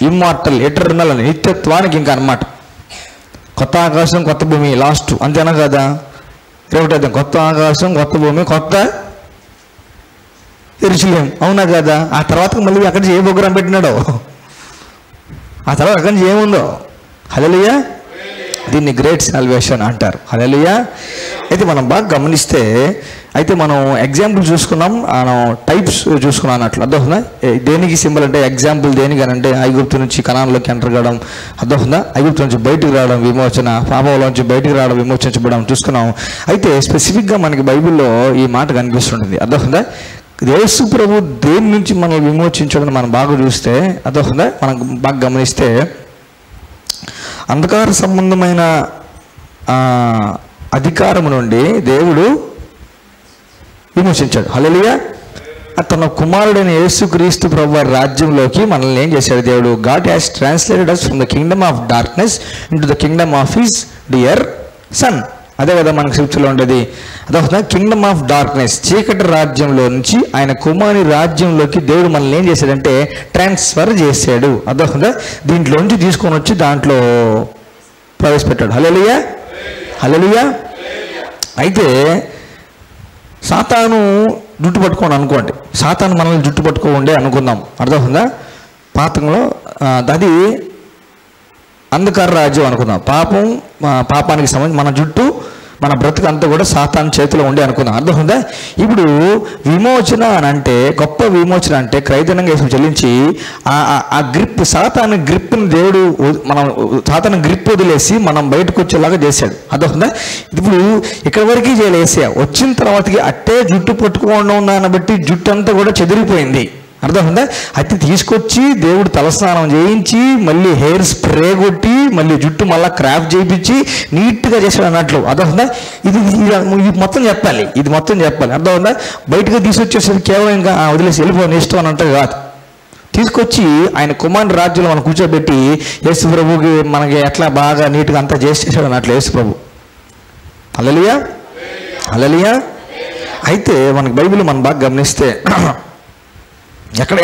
ఇమ్మార్టల్, ఎటర్నల్ అని, నిత్యత్వానికి ఇంకా అన్నమాట. కొత్త ఆకాశం కొత్త భూమి లాస్ట్, అంతేనా కదా? 21 కొత్త ఆకాశం కొత్త భూమి కొత్త యెరూషలేము, అవునా కదా? ఆ తర్వాత మళ్ళీ అక్కడి నుంచి ఏ ప్రోగ్రాం పెట్టినాడో, ఆ తర్వాత అక్కడి నుంచి ఏముందో. హల్లెలూయా. దీన్ని గ్రేట్ సాల్వేషన్ అంటారు. హల్లెలూయా. అయితే మనం బాగా గమనిస్తే, అయితే మనం ఎగ్జాంపుల్ చూసుకున్నాం, టైప్స్ చూసుకున్నాం అన్నట్లు. అర్థమవుతుందా? దేనికి సింబల్ అంటే ఎగ్జాంపుల్ దేనికి అని అంటే ఐగుప్తు నుంచి కనాన్లోకి ఎంటర్ కావడం, అర్థమవుతుందా? ఐగుప్తు నుంచి బయటికి రావడం విమోచన, పాపంలోంచి బయటికి రావడం విమోచించబడడం చూసుకున్నాం. అయితే స్పెసిఫిక్గా మనకి బైబిల్లో ఈ మాట కనిపిస్తుంటుంది. అర్థమవుతుందా? యేసు ప్రభు దేని నుంచి మనల్ని విమోచించడం మనం బాగా చూస్తే, అర్థమవుతుందా? మనం బాగా గమనిస్తే అంధకార సంబంధమైన అధికారం నుండి దేవుడు విమోచించాడు. హల్లెలూయా. తన కుమారుడైన యేసుక్రీస్తు ప్రభువారి రాజ్యంలోకి మనల్ని ఏం చేశాడు దేవుడు? God has translated us from the kingdom of darkness into the kingdom of his dear son. అదే కదా మనకు స్క్రిప్చర్లో ఉండేది. అదొక కింగ్డమ్ ఆఫ్ డార్క్నెస్, చీకటి రాజ్యంలో నుంచి ఆయన కుమారుని రాజ్యంలోకి దేవుడు మనల్ని ఏం చేశాడంటే ట్రాన్స్ఫర్ చేశాడు. అదొక దీంట్లోంచి తీసుకొని వచ్చి దాంట్లో ప్రవేశపెట్టాడు. హల్లెలూయా, హల్లెలూయా. అయితే సాతాను జుట్టు పట్టుకోండి అనుకోండి, సాతాను మనల్ని జుట్టు పట్టుకోండి అనుకుందాం. అర్థమవుతుందా? పాతంలో అది అంధకార రాజ్యం అనుకుందాం. పాపానికి సంబంధించి మన జుట్టు, మన బ్రతుకు అంతా కూడా సాతాను చేతిలో ఉండి అనుకుందాం. అర్థమవుతుందా? ఇప్పుడు విమోచన అని అంటే, గొప్ప విమోచన అంటే క్రైదనంగా వేసి చెల్లించి ఆ గ్రిప్, సాతాను గ్రిప్ని దేవుడు సాతాను గ్రిప్ వదిలేసి మనం బయటకు వచ్చేలాగా చేశాడు. అర్థమవుతుందా? ఇప్పుడు ఇక్కడ వరకు చేయలే వేసా, వచ్చిన తర్వాతకి అట్టే జుట్టు పట్టుకోవడం దాన్ని బట్టి జుట్టు అంతా కూడా చెదిరిపోయింది. అర్థమవుతుందా? అయితే తీసుకొచ్చి దేవుడు తలస్నానం చేయించి మళ్ళీ హెయిర్ స్ప్రే కొట్టి మళ్ళీ జుట్టు మళ్ళీ క్రాఫ్ట్ చేయించి నీట్గా చేశాడు అన్నట్లు. అర్థమవుతుందా? ఇది మొత్తం చెప్పాలి, ఇది మొత్తం చెప్పాలి. అర్థమవుతుందా? బయటకు తీసుకొచ్చేసరికి కేవలం ఇంకా వదిలేసి వెళ్ళిపోయిన ఇష్టం అని అంటే కాదు. తీసుకొచ్చి ఆయన కుమారుని రాజ్యంలో మనం కూర్చోబెట్టి యేసు ప్రభుకి మనకి ఎట్లా బాగా నీట్గా అంతా చేసేసాడు అన్నట్లు యేసు ప్రభు. హల్లెలూయా, హల్లెలూయా. అయితే మనకి బైబిల్ మనం బాగా గమనిస్తే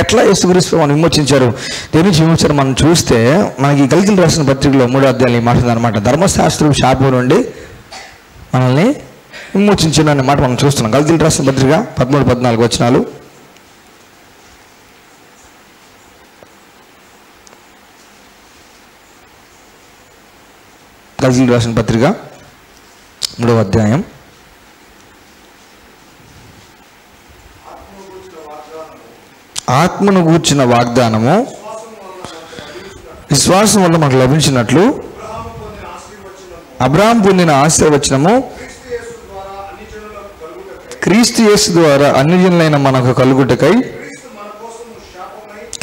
ఎట్లా యేసుక్రీస్తు మనం విమోచించారు, దేని నుంచి విమోచించారు మనం చూస్తే మనకి గల్తీయులకు రాసిన పత్రికలో 3వ అధ్యాయం ఈ మాట ఉందన్నమాట. ధర్మశాస్త్రం శాపం నుండి మనల్ని విమోచించిన అనే మాట మనం చూస్తున్నాం. గల్తీయులకు రాసిన పత్రిక 13-14 వచనాలు. గల్తీయులకు రాసిన పత్రిక 3వ అధ్యాయం ఆత్మను గూర్చిన వాగ్దానము విశ్వాసం వల్ల మనకు లభించినట్లు అబ్రహాము పొందిన ఆశీర్వచనము క్రీస్తు యేసు ద్వారా అన్ని జనులైన మనకు కలుగుటకై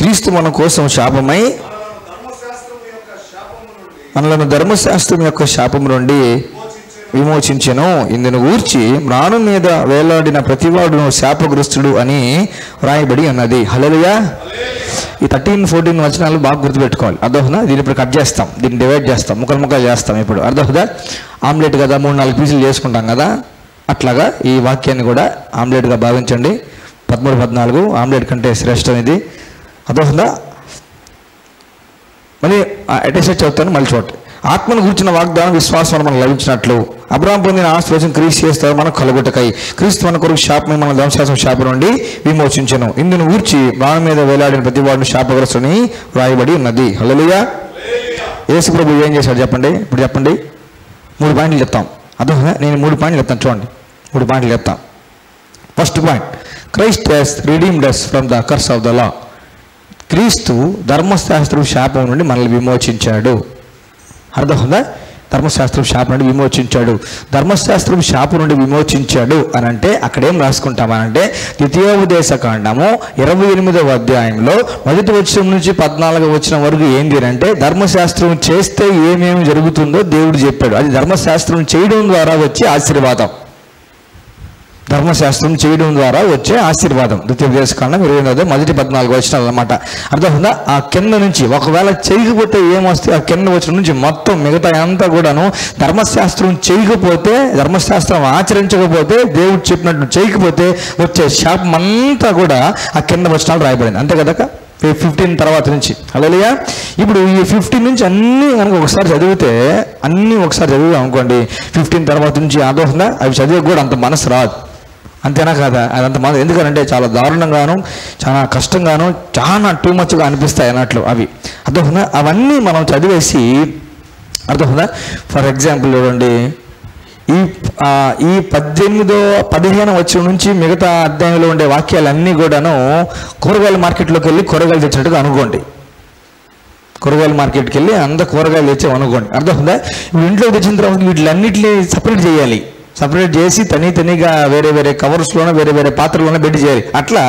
క్రీస్తు మన కోసం శాపమై మనలను ధర్మశాస్త్రం యొక్క శాపము నుండి విమోచించెను. ఇందును గూర్చి మ్రాను మీద వేలాడిన ప్రతివాడును శాపగ్రస్తుడు అని వ్రాయబడి ఉన్నది. హల్లెలూయా. ఈ 13-14 వచనాలు బాగా గుర్తుపెట్టుకోవాలి. అర్థమవుతుందా? దీన్ని ఇప్పుడు కట్ చేస్తాం, దీన్ని డివైడ్ చేస్తాం, ముక్కలు చేస్తాం. ఇప్పుడు అర్థమవుతుందా? ఆమ్లెట్ కదా 3-4 పీసులు చేసుకుంటాం కదా, అట్లాగా ఈ వాక్యాన్ని కూడా ఆమ్లెట్గా భావించండి. 13-14 ఆమ్లెట్ కంటే శ్రేష్టం ఇది. అర్థమవుతుందా? మళ్ళీ అటెస్ట్ చదువుతాను, మళ్ళీ చూడండి. ఆత్మను గురించిన వాగ్దానం విశ్వాసం మనకు లభించినట్లు అబ్రహాము పొందిన ఆశీర్వచనం క్రీస్తు చేస్తారు మనకు కలుగుటకై క్రీస్తు మన కొరకు శాపమై మన ధర్మశాస్త్రం శాపం నుండి విమోచించెను. ఇందును గూర్చి ప్రాణం మీద వేలాడిన ప్రతి వాడిని శాపగ్రస్తుని వ్రాయబడి ఉన్నది. హల్లెలూయా. యేసు ప్రభు ఏం చేశాడు చెప్పండి? ఇప్పుడు చెప్పండి. 3 పాయింట్లు చెప్తాం. అదే నేను 3 పాయింట్లు చెప్తాను, చూడండి. 3 పాయింట్లు చెప్తాం. First point, Christ has redeemed us from the curse of the లా. క్రీస్తు ధర్మశాస్త్రం శాపం నుండి మనల్ని విమోచించాడు. అర్థమవుతుందా? ధర్మశాస్త్రం శాపం నుండి విమోచించాడు. ధర్మశాస్త్రం శాపం నుండి విమోచించాడు అని అంటే అక్కడేం రాసుకుంటామనంటే ద్వితీయోపదేశ కాండము 28వ అధ్యాయంలో 1వ వచనం నుంచి 14వ వచనం వరకు ఏంటి అంటే ధర్మశాస్త్రం చేస్తే ఏమేమి జరుగుతుందో దేవుడు చెప్పాడు. అది ధర్మశాస్త్రం చేయడం ద్వారా వచ్చే ఆశీర్వాదం. ధర్మశాస్త్రం చేయడం ద్వారా వచ్చే ఆశీర్వాదం. ద్వితీయోపదేశ కాండం 28వ 1-14 వచనాలు అన్నమాట. అర్థమవుతుందా? ఆ కింద నుంచి ఒకవేళ చేయకపోతే ఏమొస్తే ఆ కింద వచనం నుంచి మొత్తం మిగతా అంతా కూడాను ధర్మశాస్త్రం చేయకపోతే, ధర్మశాస్త్రం ఆచరించకపోతే, దేవుడు చెప్పినట్టు చేయకపోతే వచ్చే శాపం అంతా కూడా ఆ కింద వచనాలు రాయబడింది. అంతే కదా? 15 తర్వాత నుంచి. హల్లెలూయా. ఇప్పుడు ఈ 15 నుంచి అన్నీ కనుక ఒకసారి చదివితే, అన్నీ ఒకసారి చదివాం అనుకోండి, 15 తర్వాత నుంచి అర్థమవుతుందా? అవి చదివే కూడా అంత మనసు రాదు. అంతేనా కదా? అదంత మన ఎందుకంటే చాలా దారుణంగాను, చాలా కష్టంగాను, చాలా టూ మచ్గా అనిపిస్తాయి అన్నట్లు అవి. అర్థమవుతుందా? అవన్నీ మనం చదివేసి అర్థమవుతుందా? ఫర్ ఎగ్జాంపుల్ చూడండి, ఈ 15వ వచనం నుంచి మిగతా అధ్యాయంలో ఉండే వాక్యాలన్నీ కూడాను కూరగాయల మార్కెట్లోకి వెళ్ళి కూరగాయలు తెచ్చినట్టుగా అనుకోండి. కూరగాయల మార్కెట్కి వెళ్ళి అంత కూరగాయలు తెచ్చాం అనుకోండి. అర్థమవుతుందా? ఇప్పుడు ఇంట్లో తెచ్చిన తర్వాత వీటిలన్నింటినీ సపరేట్ చేయాలి. సపరేట్ చేసి తనిగా వేరే వేరే కవర్స్లోనే వేరే వేరే పాత్రలోనే పెట్టి చేయాలి. అట్లా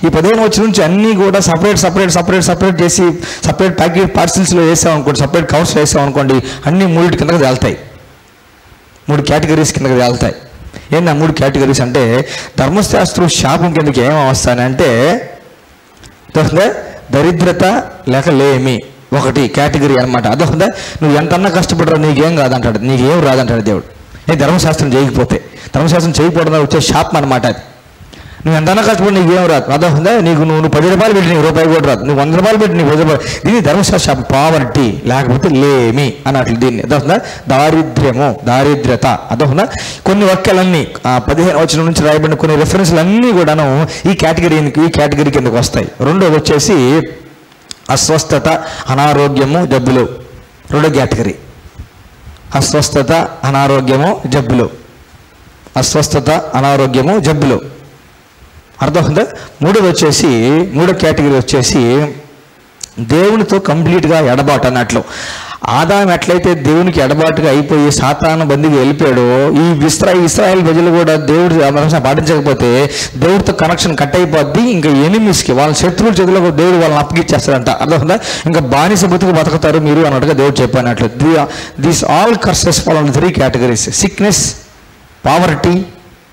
ఈ 15వ వచనం నుంచి అన్నీ కూడా సపరేట్ చేసి సపరేట్ ప్యాకెట్ పార్సిల్స్లో వేసామనుకోండి, సపరేట్ కవర్స్లో వేసామనుకోండి, అన్నీ 3 కిందకి తేలుతాయి. 3 కేటగిరీస్ కిందకి తేలుతాయి. ఏంటి ఆ 3 కేటగిరీస్ అంటే ధర్మశాస్త్రం శాపం కిందకి ఏమొస్తానంటే దరిద్రత లేక లేమి ఒకటి కేటగిరీ అనమాట. అదొకదా? నువ్వు ఎంతన్నా కష్టపడరా నీకేం కాదంటాడు, నీకేం రాదంటాడు దేవుడు. ధర్మశాస్త్రం చేయకపోతే, ధర్మశాస్త్రం చేయకపోవడం వచ్చే శాపం అనమాట అది. నువ్వు ఎంతన్నా కష్టపడి నీకేం రాదు. అదొకదా? నువ్వు 10 రూపాయలు పెట్టి నీకు రూపాయి కూడా రాదు. నువ్వు 100 రూపాయలు పెట్టి నీకు 10 రూపాయలు. దీన్ని ధర్మశాస్త్ర శాపం, పావర్టీ లేకపోతే లేమి అన్నట్లు దీన్ని. అదొకదా? దారిద్ర్యత. అదొకదా? కొన్ని వాక్యాలన్నీ 15వ వచనం నుంచి రాయబడిన కొన్ని రెఫరెన్స్లు అన్నీ కూడాను ఈ కేటగిరీ కిందకు వస్తాయి. రెండోది వచ్చేసి అస్వస్థత, అనారోగ్యము, జబ్బులు. రెండో కేటగిరీ అస్వస్థత, అనారోగ్యము, జబ్బులు. అస్వస్థత, అనారోగ్యము, జబ్బులు. అర్థమవుతుందా? మూడో కేటగిరీ వచ్చేసి దేవునితో కంప్లీట్గా ఎడబాటు అన్నట్లు. ఆదాము ఎట్లయితే దేవునికి ఎడబాటుగా అయిపోయి సాతాను బందికి వెళ్ళిపోయాడో, ఈ ఇశ్రాయేల్ ప్రజలు కూడా దేవుడు పాటించకపోతే దేవుడితో కనెక్షన్ కట్ అయిపోద్ది. ఇంకా ఎనిమిస్కి, వాళ్ళ శత్రువుల చేతిలో దేవుడు వాళ్ళని అప్పగిచ్చేస్తాడంట. అర్థమవుతుందా? ఇంకా బానిస బతుకుతారు మీరు అన్నట్టుగా దేవుడు చెప్పినట్లు. These all curses fall on 3 categories: sickness, poverty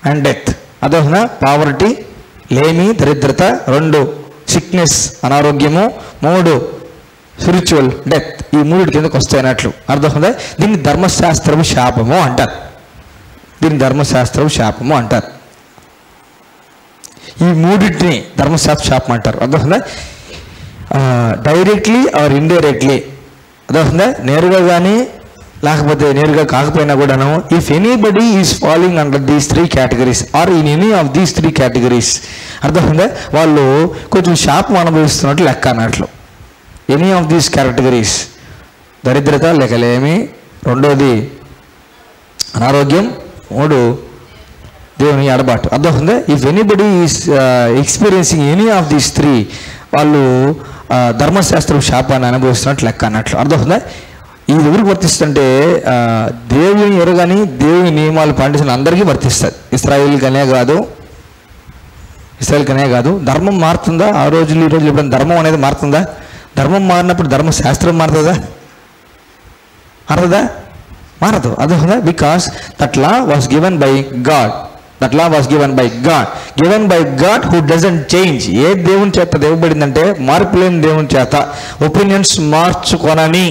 and death. అర్థమవుతుందా? పావర్టీ, లేమి, దరిద్రత. 2 సిక్నెస్, అనారోగ్యము. 3 స్పిరిచువల్ డెత్. ఈ 3 కిందకు వస్తాయి అన్నట్లు. అర్థమవుతుందా? దీన్ని ధర్మశాస్త్రము శాపము అంటారు. ఈ మూడింటిని ధర్మశాస్త్ర శాపం అంటారు. అర్థమవుతుందా? Directly or indirectly. అర్థమవుతుందా? నేరుగా కానీ లేకపోతే నేరుగా కాకపోయినా కూడాను, if anybody is following under these 3 categories or in any of these 3 categories, అర్థమవుతుందా, వాళ్ళు కొంచెం శాపం అనుభవిస్తున్నట్లు లెక్క అన్నట్లు. ఎనీ ఆఫ్ దీస్ categories, దరిద్రత లేకలేమి, రెండోది అనారోగ్యం, 3 దేవుని ఎడబాటు. అర్థమవుతుందా? If anybody is experiencing any of these 3, వాళ్ళు ధర్మశాస్త్రం శాపాన్ని అనుభవిస్తున్నట్లు లెక్క అన్నట్లు. అర్థమవుతుందా? ఇది ఎవరికి వర్తిస్తుంటే దేవుని ఎరగని దేవుని నియమాలు పాటించిన అందరికీ వర్తిస్తుంది. ఇస్రాయేల్కనే కాదు. ధర్మం మారుతుందా? ఆ రోజులు ఈ రోజులు ఎప్పుడైనా ధర్మం అనేది మారుతుందా? ధర్మం మారినప్పుడు ధర్మశాస్త్రం మారుతుందా? మారదు. అర్థమవుతుందా? Because that law was given by God. Given by God who doesn't change. ఏ దేవుని చేత ఇవ్వబడిందంటే మార్పు లేని దేవుని చేత. ఒపీనియన్స్ మార్చుకొనని,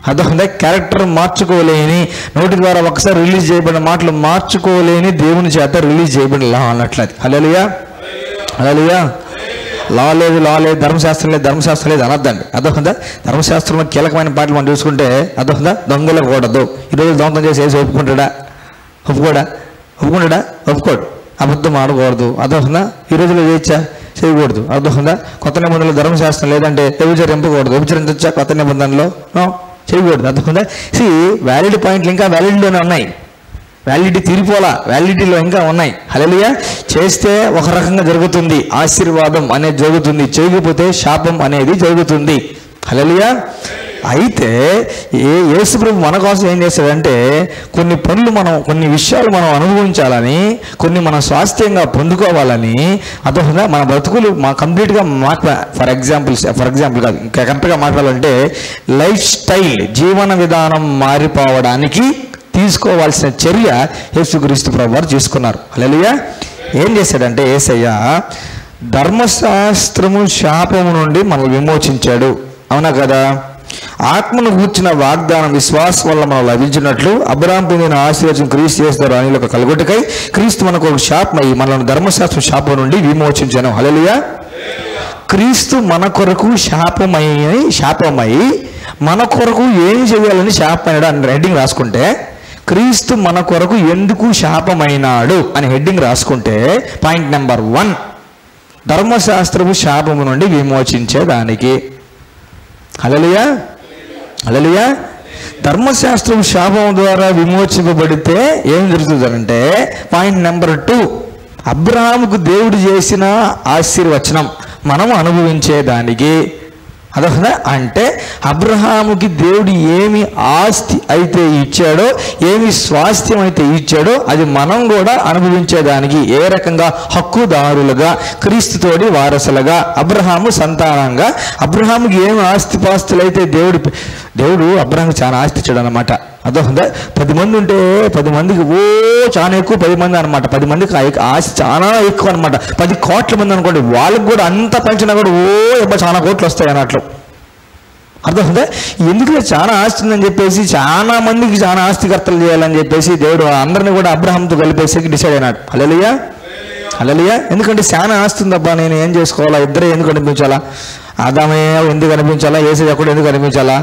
అర్థమవుతుందా, క్యారెక్టర్ మార్చుకోలేని, నోటి ద్వారా ఒకసారి రిలీజ్ చేయబడిన మాటలు మార్చుకోలేని దేవుని చేత రిలీజ్ చేయబడిన లా అన్నట్లు. అది హల్లెలూయా. లా లేదు ధర్మశాస్త్రం లేదు అనొద్దండి. అర్థమవుతుందా? ధర్మశాస్త్రంలో కీలకమైన పాటలు మనం చూసుకుంటే, అర్థమవుతుందా, దొంగలకూడదు. ఈరోజు దొంగతనం చేసి వేసి ఒప్పుకోడు. అబద్ధం ఆడకూడదు. అర్థమవుతుందా? ఈ రోజులో చేయకూడదు. అర్థమవుతుందా? కొత్త నిబంధనలో ధర్మశాస్త్రం లేదంటే వ్యభిచరింపకూడదు. వ్యభిచరించొచ్చా కొత్త నిబంధనలో? చేయకూడదు. అర్థమవుతుందా? వ్యాలిడ్ పాయింట్లు ఇంకా వ్యాలిడిలోనే ఉన్నాయి. వ్యాలిడిటీ తీరిపోలా, వ్యాలిడిటీలో ఇంకా ఉన్నాయి. హల్లెలూయా. చేస్తే ఒక రకంగా జరుగుతుంది, ఆశీర్వాదం అనేది జరుగుతుంది. చేయకపోతే శాపం అనేది జరుగుతుంది. హల్లెలూయా. అయితే యేసుప్రభు మన కోసం ఏం చేశాడంటే, కొన్ని విషయాలు మనం అనుభవించాలని, కొన్ని మనం స్వాస్థ్యంగా పొందుకోవాలని, అర్థమవుతుందా, మన బ్రతుకులు కంప్లీట్గా ఫర్ ఎగ్జాంపుల్ కాదు, ఇంకా కరెక్ట్గా మాట్లాడాలంటే లైఫ్ స్టైల్, జీవన విధానం మారిపోవడానికి తీసుకోవాల్సిన చర్య యేసుక్రీస్తు ప్రభు వారు తీసుకున్నారు. హల్లెలూయా. ఏం చేశాడంటే, యేసయ్య ధర్మశాస్త్రము శాపము నుండి మనల్ని విమోచించాడు. అవునా కదా? ఆత్మను కూర్చిన వాగ్దానం విశ్వాసం వల్ల మనం లభించినట్లు అబ్రహాము పొందిన ఆశీర్వచనం క్రీస్తు చేస్తారు అని ఒక కలుగుటకై క్రీస్తు మనకు ఒక శాపమై మనల్ని ధర్మశాస్త్రం శాపం నుండి విమోచించాను. హల్లెలూయా. క్రీస్తు మన కొరకు శాపమై మన కొరకు ఏం చేయాలని శాపమైనాడు అని హెడ్డింగ్ రాసుకుంటే, క్రీస్తు మన కొరకు ఎందుకు శాపమైనాడు అని హెడ్డింగ్ రాసుకుంటే, పాయింట్ నెంబర్ 1, ధర్మశాస్త్రపు శాపము నుండి విమోచించేదానికి. హల్లెలూయా. ధర్మశాస్త్రం శాపం ద్వారా విమోచింపబడితే ఏం జరుగుతుందంటే, పాయింట్ నెంబర్ 2, అబ్రహాముకు దేవుడు చేసిన ఆశీర్వచనం మనం అనుభవించేదానికి. అదొకదా? అంటే అబ్రహాముకి దేవుడు ఏమి ఆస్తి అయితే ఇచ్చాడో, ఏమి స్వాస్థ్యం అయితే ఇచ్చాడో, అది మనం కూడా అనుభవించేదానికి. ఏ రకంగా? హక్కుదారులుగా, క్రీస్తుతోటి వారసులుగా, అబ్రహాము సంతానంగా. అబ్రహాముకి ఏమి ఆస్తిపాస్తులు అయితే దేవుడు అబ్రహాముకి చాలా ఆస్తి ఇచ్చాడు అనమాట. అర్థమవుతుందా? 10 మంది ఉంటే 10 మందికి చాలా ఎక్కువ, 10 మంది అనమాట. 10 మందికి ఆస్తి చాలా ఎక్కువ అనమాట. 10 కోట్ల మంది అనుకోండి, వాళ్ళకి కూడా అంత పెంచినా కూడా చాలా కోట్లు వస్తాయి అన్నట్లు. అర్థమవుతుందా? ఎందుకు చాలా ఆస్తి ఉందని చెప్పేసి చాలా మందికి చాలా ఆస్తికర్తలు చేయాలని చెప్పేసి దేవుడు అందరినీ కూడా అబ్రహాంతో కలిపేసి డిసైడ్ అయినాడు. హల్లెలూయా. ఎందుకంటే చాలా ఆస్తి ఉందబ్బా, నేను ఏం చేసుకోవాలా? ఇద్దరే ఎందుకు కనిపించాలా? ఆదామే ఎందుకు కనిపించాలా? యేసయ్య కూడా ఎందుకు కనిపించాలా?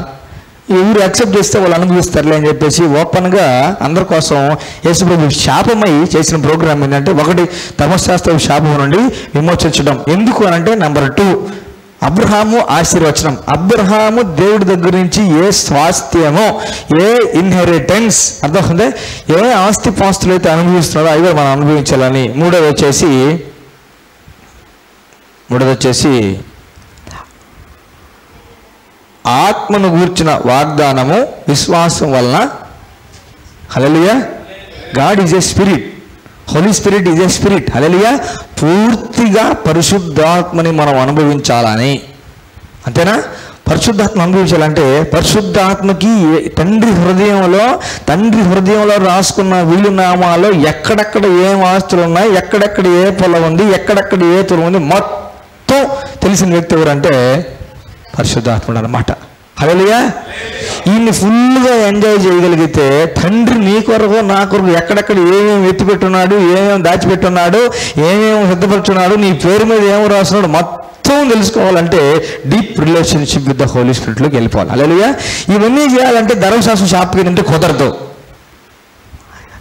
ఎవరు యాక్సెప్ట్ చేస్తే వాళ్ళు అనుభవిస్తారులే అని చెప్పేసి ఓపెన్గా అందరి కోసం యేసుప్రభు శాపమై చేసిన ప్రోగ్రామ్ ఏంటంటే, 1 ధర్మశాస్త్ర శాపం నుండి విమోచించడం. ఎందుకు అనంటే, నెంబర్ 2 అబ్రహాము ఆశీర్వచనం. అబ్రహాము దేవుడి దగ్గర నుంచి ఏ స్వాస్థ్యమో, ఏ ఇన్హెరిటెన్స్, అర్థమవుతుందే, ఏ ఆస్తి పాస్తులు అయితే అనుభవిస్తున్నారో అవి మనం అనుభవించాలని. మూడోది వచ్చేసి ఆత్మను గూర్చిన వాగ్దానము విశ్వాసం వలన. Hallelujah. God is a spirit, Holy Spirit is a spirit. Hallelujah. పూర్తిగా పరిశుద్ధాత్మని మనం అనుభవించాలని. అంతేనా? పరిశుద్ధాత్మ అనుభవించాలంటే, పరిశుద్ధాత్మకి తండ్రి హృదయంలో రాసుకున్న వీలునామాలో ఎక్కడెక్కడ ఏం ఆస్తులు ఉన్నాయి, ఎక్కడెక్కడ ఏ పొలం ఉంది, ఎక్కడెక్కడ ఏ తులం ఉంది, మొత్తం తెలిసిన వ్యక్తి ఎవరంటే పరిశుద్ధాత్ముడు అన్నమాట. హల్లెలూయా. ఈయన్ని ఫుల్గా ఎంజాయ్ చేయగలిగితే తండ్రి నీ కొరకు నా కొరకు ఎక్కడెక్కడ ఏమేమి ఎత్తిపెట్టున్నాడు, ఏమేమి దాచిపెట్టున్నాడు, ఏమేమి సిద్ధపరుచున్నాడు, నీ పేరు మీద ఏమి రాస్తున్నాడు మొత్తం తెలుసుకోవాలంటే deep relationship with the holy స్పిరిట్లోకి వెళ్ళిపోవాలి. హల్లెలూయా. ఇవన్నీ చేయాలంటే ధర్మశాస్త్రం షాప్కి నుండి కుదరదు.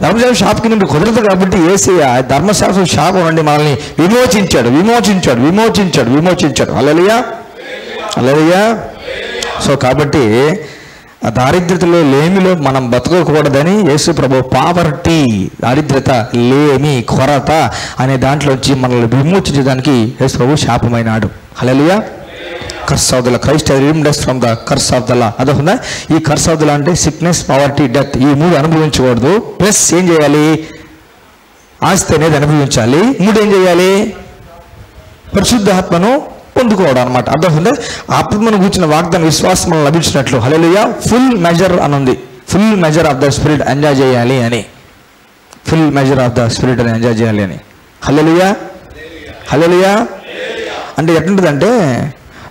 ధర్మశాస్త్రం షాప్కి నుండి కుదరదు కాబట్టి యేసయ్య ధర్మశాస్త్రం షాపు నుండి మనల్ని విమోచించాడు. హల్లెలూయా, హల్లెలూయా. సో కాబట్టి ఆ దారిద్రతలో లేమిలో మనం బతకకూడదని యేసు ప్రభు పావర్టీ, దారిద్రత, లేమి, కొరత అనే దాంట్లోంచి మనల్ని విమోచించడానికి యేసు ప్రభు శాపమైనాడు. Hallelujah. Curse of the law, Christ has redeemed us from the curse of the law. అదొకదా. ఈ కర్స్ ఆఫ్ ద లా అంటే సిక్నెస్, పావర్టీ, డెత్, ఈ 3 అనుభవించకూడదు. ప్లస్ ఏం చేయాలి? ఆస్తి అనేది అనుభవించాలి. 3 ఏం చేయాలి? పరిశుద్ధాత్మను పొందుకోవడం అనమాట. అర్థమవుతుందా? ఆత్మను కూర్చున్న వాగ్దానం విశ్వాసం లభించినట్లు. హల్లెలూయా. ఫుల్ మెజర్ అని ఉంది. Full measure of the spirit enjoy చేయాలి అని. Full measure of the spirit అని ఎంజాయ్ చేయాలి అని. హల్లెలూయా, హల్లెలూయా. అంటే ఎట్లుంటుందంటే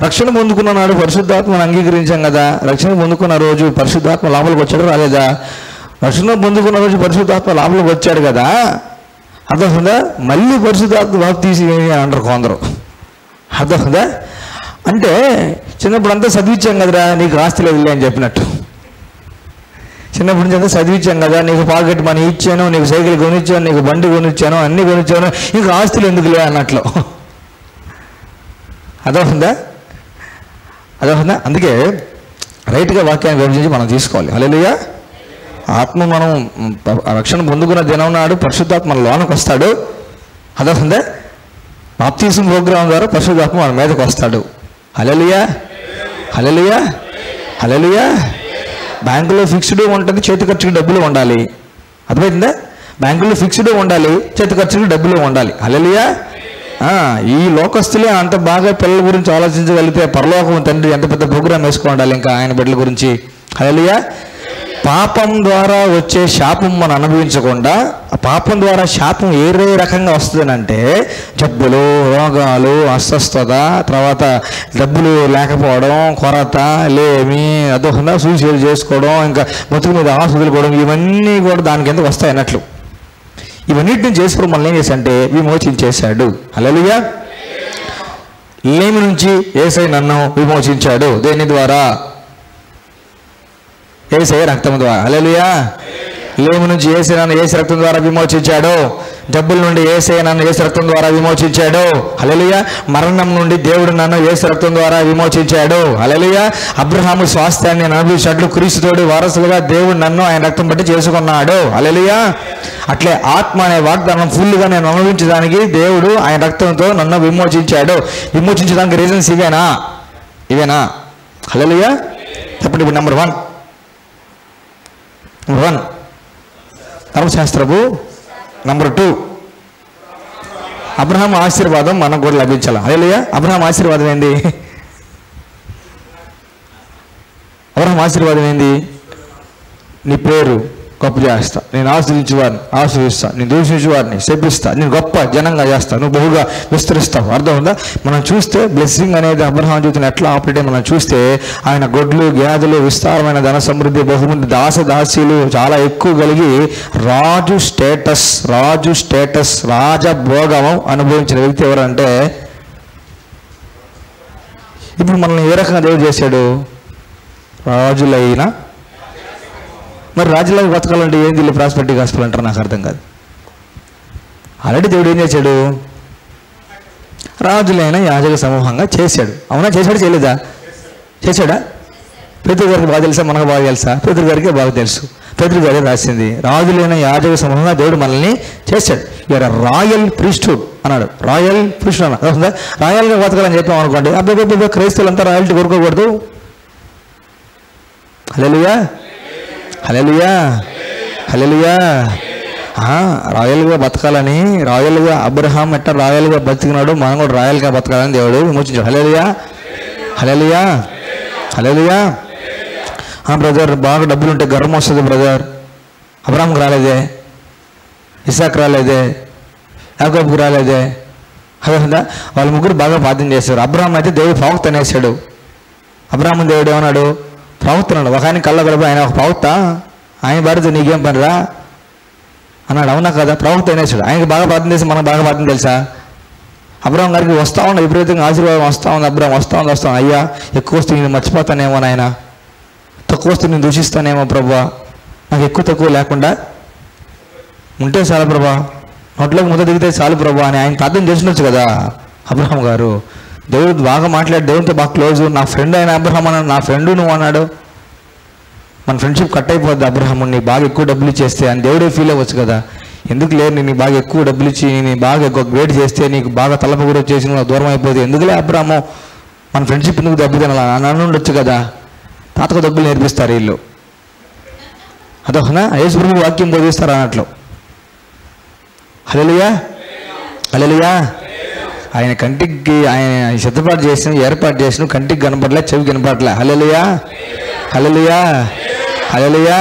రక్షణ పొందుకున్న నాడు పరిశుద్ధాత్మను అంగీకరించాం కదా, రక్షణ పొందుకున్న రోజు పరిశుద్ధాత్మ లోపలికి వచ్చాడు రాలేదా? రక్షణ పొందుకున్న రోజు పరిశుద్ధాత్మ లోపలికి వచ్చాడు కదా, అర్థమవుతుందా? మళ్ళీ పరిశుద్ధాత్మ బాప్తీసి అని అంటారు కొందరు. అర్థమవుతుందా? అంటే చిన్నప్పుడు అంతా చదివించాం కదరా, నీకు ఆస్తి లేదులే అని చెప్పినట్టు. చిన్నప్పటి నుంచి అంతా చదివించాం కదా, నీకు పాకెట్ మనీ ఇచ్చాను, నీకు సైకిల్ కొనిచ్చాను, నీకు బండి కొనిచ్చాను, అన్నీ కొనిచ్చాను, నీకు ఆస్తులు ఎందుకులే అన్నట్లు. అర్థమవుతుందా? అందుకే రైట్గా వాక్యాన్ని విభజించి మనం తీసుకోవాలి. హల్లెలూయా. ఆత్మ మనం రక్షణ పొందుకున్న దినం నాడు పరిశుద్ధాత్మ మన లోనకు వస్తాడు. అర్థమవుతుందా? బాప్తిజం ప్రోగ్రాం ద్వారా పరిశుద్ధాత్మ మన మీదకి వస్తాడు. హల్లెలూయా, హల్లెలూయా, హల్లెలూయా. బ్యాంకులో ఫిక్స్డ్ ఉంటుంది, చేతి ఖర్చుకి డబ్బులు ఉండాలి. అర్థమవుతుందా? బ్యాంకులో ఫిక్స్డ్ ఉండాలి, చేతి ఖర్చుకి డబ్బులు ఉండాలి. హల్లెలూయా. ఈ లోకస్తులే అంత బాగా పిల్లల గురించి ఆలోచించగలిగితే పరలోకం తండ్రి ఎంత పెద్ద ప్రోగ్రాం వేసుకోవాలి ఇంకా ఆయన బిడ్డల గురించి. హల్లెలూయా. పాపం ద్వారా వచ్చే శాపం మనం అనుభవించకుండా, ఆ పాపం ద్వారా శాపం ఏ రకంగా వస్తుందనంటే జబ్బులు, రోగాలు, అస్వస్థత, తర్వాత డబ్బులు లేకపోవడం, కొరత, లేమి, అదొకదా సూసైడ్ చేసుకోవడం, ఇంకా బతుకు మీద ఆశ వదులుకోవడం, ఇవన్నీ కూడా దానికి ఎందుకు వస్తాయి అన్నట్లు. ఇవన్నిటిని చేసుకోవడం మనల్ని ఏం చేశాడంటే విమోచించేశాడు. హల్లెలూయా. లేమి నుంచి యేసయ్య నన్ను విమోచించాడు. దేని ద్వారా? యేసయ్య రక్తం ద్వారా. హల్లెలూయా. లేమి నుంచి యేసయ్య నన్ను యేసు రక్తం ద్వారా విమోచించాడు. జబ్బుల నుండి యేసయ్య నన్ను యేసు రక్తం ద్వారా విమోచించాడు. హల్లెలూయా. మరణం నుండి దేవుడు నన్ను యేసు రక్తం ద్వారా విమోచించాడు. హల్లెలూయా. అబ్రహాము స్వాస్థ్యాన్ని అనుభవించినట్లు క్రీస్తుతోటి వారసులుగా దేవుడు నన్ను ఆయన రక్తం బట్టి చేసుకున్నాడు. హల్లెలూయా. అట్లే ఆత్మ అనే వాగ్దానం ఫుల్గా నేను అనుభవించడానికి దేవుడు ఆయన రక్తంతో నన్ను విమోచించాడు. విమోచించడానికి రీజన్స్ ఇవేనా? హల్లెలూయా. చెప్పండి. ఇప్పుడు నెంబర్ 1 ధర్మశాస్త్రపు. నెంబర్ 2 అబ్రహాం ఆశీర్వాదం మనకు కూడా లభించాలి. హల్లెలూయా. అబ్రహాం ఆశీర్వాదం ఏంది? నీ పేరు గొప్ప చేస్తా, నేను ఆశ్రయించేవాడిని ఆశ్రయిస్తా, నేను దూషించేవాడిని శపిస్తా, నేను గొప్ప జనంగా చేస్తా, నువ్వు బహుగా విస్తరిస్తావు. అర్థం ఉందా? మనం చూస్తే బ్లెస్సింగ్ అనేది అబ్రహాం జీవితంలో ఎట్లా ఆపరేట్ మనం చూస్తే ఆయన గొడ్లు, గేదెలు, విస్తారమైన ధన సమృద్ధి, బహుమంది దాసీలు చాలా ఎక్కువ కలిగి రాజు స్టేటస్ రాజభోగం అనుభవించిన వ్యక్తి ఎవరంటే, ఇప్పుడు మనల్ని ఏ రకంగా దేవుడు చేశాడు? రాజులైన. మరి రాజులకు బతకాలంటే ఏంది ప్రాస్పెరిటీ గాస్పెల్ అంటారు? నాకు అర్థం కాదు. ఆల్రెడీ దేవుడు ఏం చేశాడు? రాజులైన యాజక సమూహంగా చేశాడు. అవునా? చేశాడు, చేయలేదా? చేశాడా? పేతురు గారికి బాగా తెలుసా? మనకు బాగా తెలుసా? పేతురు గారికి బాగా తెలుసు. పేతురు గారే రాసింది. రాజులైన యాజక సమూహంగా దేవుడు మనల్ని చేశాడు. ఇవాళ రాయల్ ప్రీస్ట్హుడ్ అన్నాడు. రాయల్ ప్రీస్ట్హుడ్ అన్నాడు. రాయల్గా బతకాలని చెప్పాం అనుకోండి, అబ్బాయి క్రైస్తవులంతా రాయల్టీ కోరుకోకూడదు. హల్లెలూయా, హల్లెలూయా, హల్లెలూయా. రాయల్గా బతకాలని, రాయల్గా అబ్రహాం ఎట్లా రాయల్గా బతికినాడు, మనం కూడా రాయల్గా బతకాలని దేవుడు విమోచించాడు. హల్లెలూయా, హల్లెలూయా, హల్లెలూయా. బ్రదర్ బాగా డబ్బులు ఉంటే గర్వం వస్తుంది బ్రదర్. అబ్రహాంకి రాలేదే, ఇస్సాకు రాలేదే, యాకోబుకి రాలేదే. అదేందా? వాళ్ళ ముగ్గురు బాగా ప్రార్థన చేశారు. అబ్రహాం అయితే దేవుడు ప్రవక్త అనేసాడు. అబ్రహాం దేవుడు ఏమన్నాడు? ప్రవక్త అన్నాడు. ఒక ఆయన కళ్ళ గడప, ఆయన ఒక ప్రవక్త, ఆయన భార్యతో నీకేం పనిరా అన్నాడు. అవునా కదా? ప్రవక్త అనేసాడు. ఆయనకి బాగా ప్రార్థన చేసి మనకు బాగా ప్రార్థన తెలుసా? అబ్రహాం గారికి వస్తూ ఉంది విపరీతంగా ఆశీర్వాదం వస్తూ ఉంది. అబ్రహాం వస్తూ ఉంది. అయ్యా ఎక్కువ వస్తే నేను మర్చిపోతానేమో నాయన, తక్కువ వస్తే నేను దూషిస్తానేమో ప్రభా, నాకు ఎక్కువ తక్కువ లేకుండా ఉంటే చాలు ప్రభా, నోట్లోకి ముద్ద దిగితే చాలు ప్రభా అని ఆయన ప్రార్థన చేసినొచ్చు కదా అబ్రహాం గారు. దేవుడు బాగా మాట్లాడి దేవుడితో బాగా క్లోజ్, నా ఫ్రెండ్ అయిన అబ్రహాం అన్నాడు, నా ఫ్రెండ్ నువ్వు అన్నాడు. మన ఫ్రెండ్షిప్ కట్ అయిపోద్ది అబ్రహాం, నీ బాగా ఎక్కువ డబ్బులు ఇచ్చేస్తే అని దేవుడే ఫీల్ అవ్వచ్చు కదా. ఎందుకు లేదు, నేను బాగా ఎక్కువ డబ్బులు ఇచ్చి నేను బాగా ఎక్కువ గ్రేట్ చేస్తే నీకు బాగా తలపగురు వచ్చేసి నువ్వు దూరం అయిపోతే ఎందుకులే అబ్రహాము, మన ఫ్రెండ్షిప్ ఎందుకు దెబ్బ తినాలా అని ఉండొచ్చు కదా. తాతకు డబ్బులు నేర్పిస్తారు వీళ్ళు, అదొకనా యేసు ప్రభు వాక్యం బోధిస్తారు అన్నట్లు. హల్లెలూయా హల్లెలూయా. ఆయన కంటికి ఆయన సిద్ధపాటు చేసిన ఏర్పాటు చేసిన కంటికి కనపడలే, చెవి కనపడలే. హల్లెలూయా హల్లెలూయా హల్లెలూయా.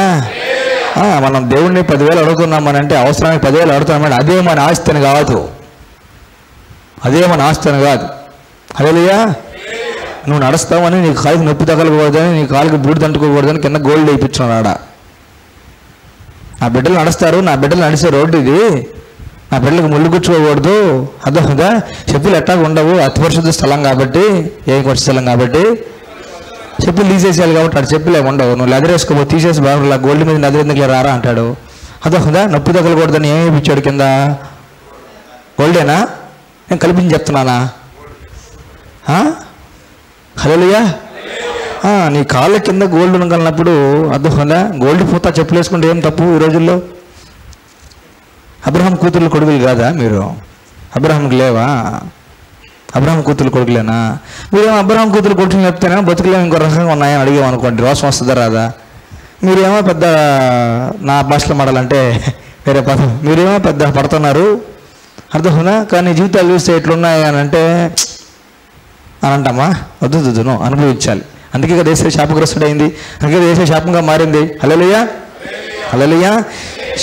మనం దేవుణ్ణి 10,000 అడుగుతున్నామనంటే అవసరానికి 10,000 అడుగుతున్నామని అదే మన ఆస్తిని కాదు, అదే మన ఆస్తిని కాదు. హల్లెలూయా. నువ్వు నడుస్తావని నీ కాలుకి నొప్పి తగలకూడదని, నీ కాలుకి బూడి తంటుకోకూడదని కింద గోల్డ్ వేయించున్నాడు ఆడ. నా బిడ్డలు నడుస్తారు, నా బిడ్డలు నడిచే రోడ్డు ఇది, నా బిడ్డలకు ముళ్ళు కూర్చోకూడదు. అర్థమవుతుందా? చెప్పులు ఎట్టాగా ఉండవు, అతి పరిశుద్ధ స్థలం కాబట్టి, ఏం కొత్త స్థలం కాబట్టి చెప్పులు తీసేసేయాలి కాబట్టి అటు చెప్పులు ఏమి ఉండవు. నువ్వు లెదర్ వేసుకోబో తీసేసి బాగా గోల్డ్ మీద లెదర్ ఎందుకు రారా అంటాడు. అదొకదా నొప్పి తగలకూడదని ఏమి ఇప్పించాడు కింద? గోల్డేనా? నేను కల్పించి చెప్తున్నానా? హల్లెలూయా. నీ కాళ్ళ కింద గోల్డ్ ఉండగలిగినప్పుడు అదొకదా గోల్డ్ పూత చెప్పులు వేసుకుంటే ఏం తప్పు ఈ రోజుల్లో? అబ్రహాం కూతుర్లు కొడుకులు కాదా మీరు? అబ్రహాంకి లేవా? అబ్రహాం కూతురు కొడుకులేనా? మీరేమో అబ్రహాం కూతురు కొడుకులు చెప్తేనే బతుకులేమో ఇంకో రకంగా ఉన్నాయని అడిగామనుకోండి, రోషం వస్తుందా రాదా? మీరేమో పెద్ద నా భాషలో మాడాలంటే వేరే పదం, మీరేమో పెద్ద పడుతున్నారు అర్థమవునా? కానీ జీవితాలు చూస్తే ఎట్లున్నాయి అని అంటే అని అంటామా? వద్దు అనుభవించాలి. అందుకే దేశ శాపగ్రస్తుడైంది, అందుకే దేశ శాపంగా మారింది. హల్లెలూయా హల్లెలూయా.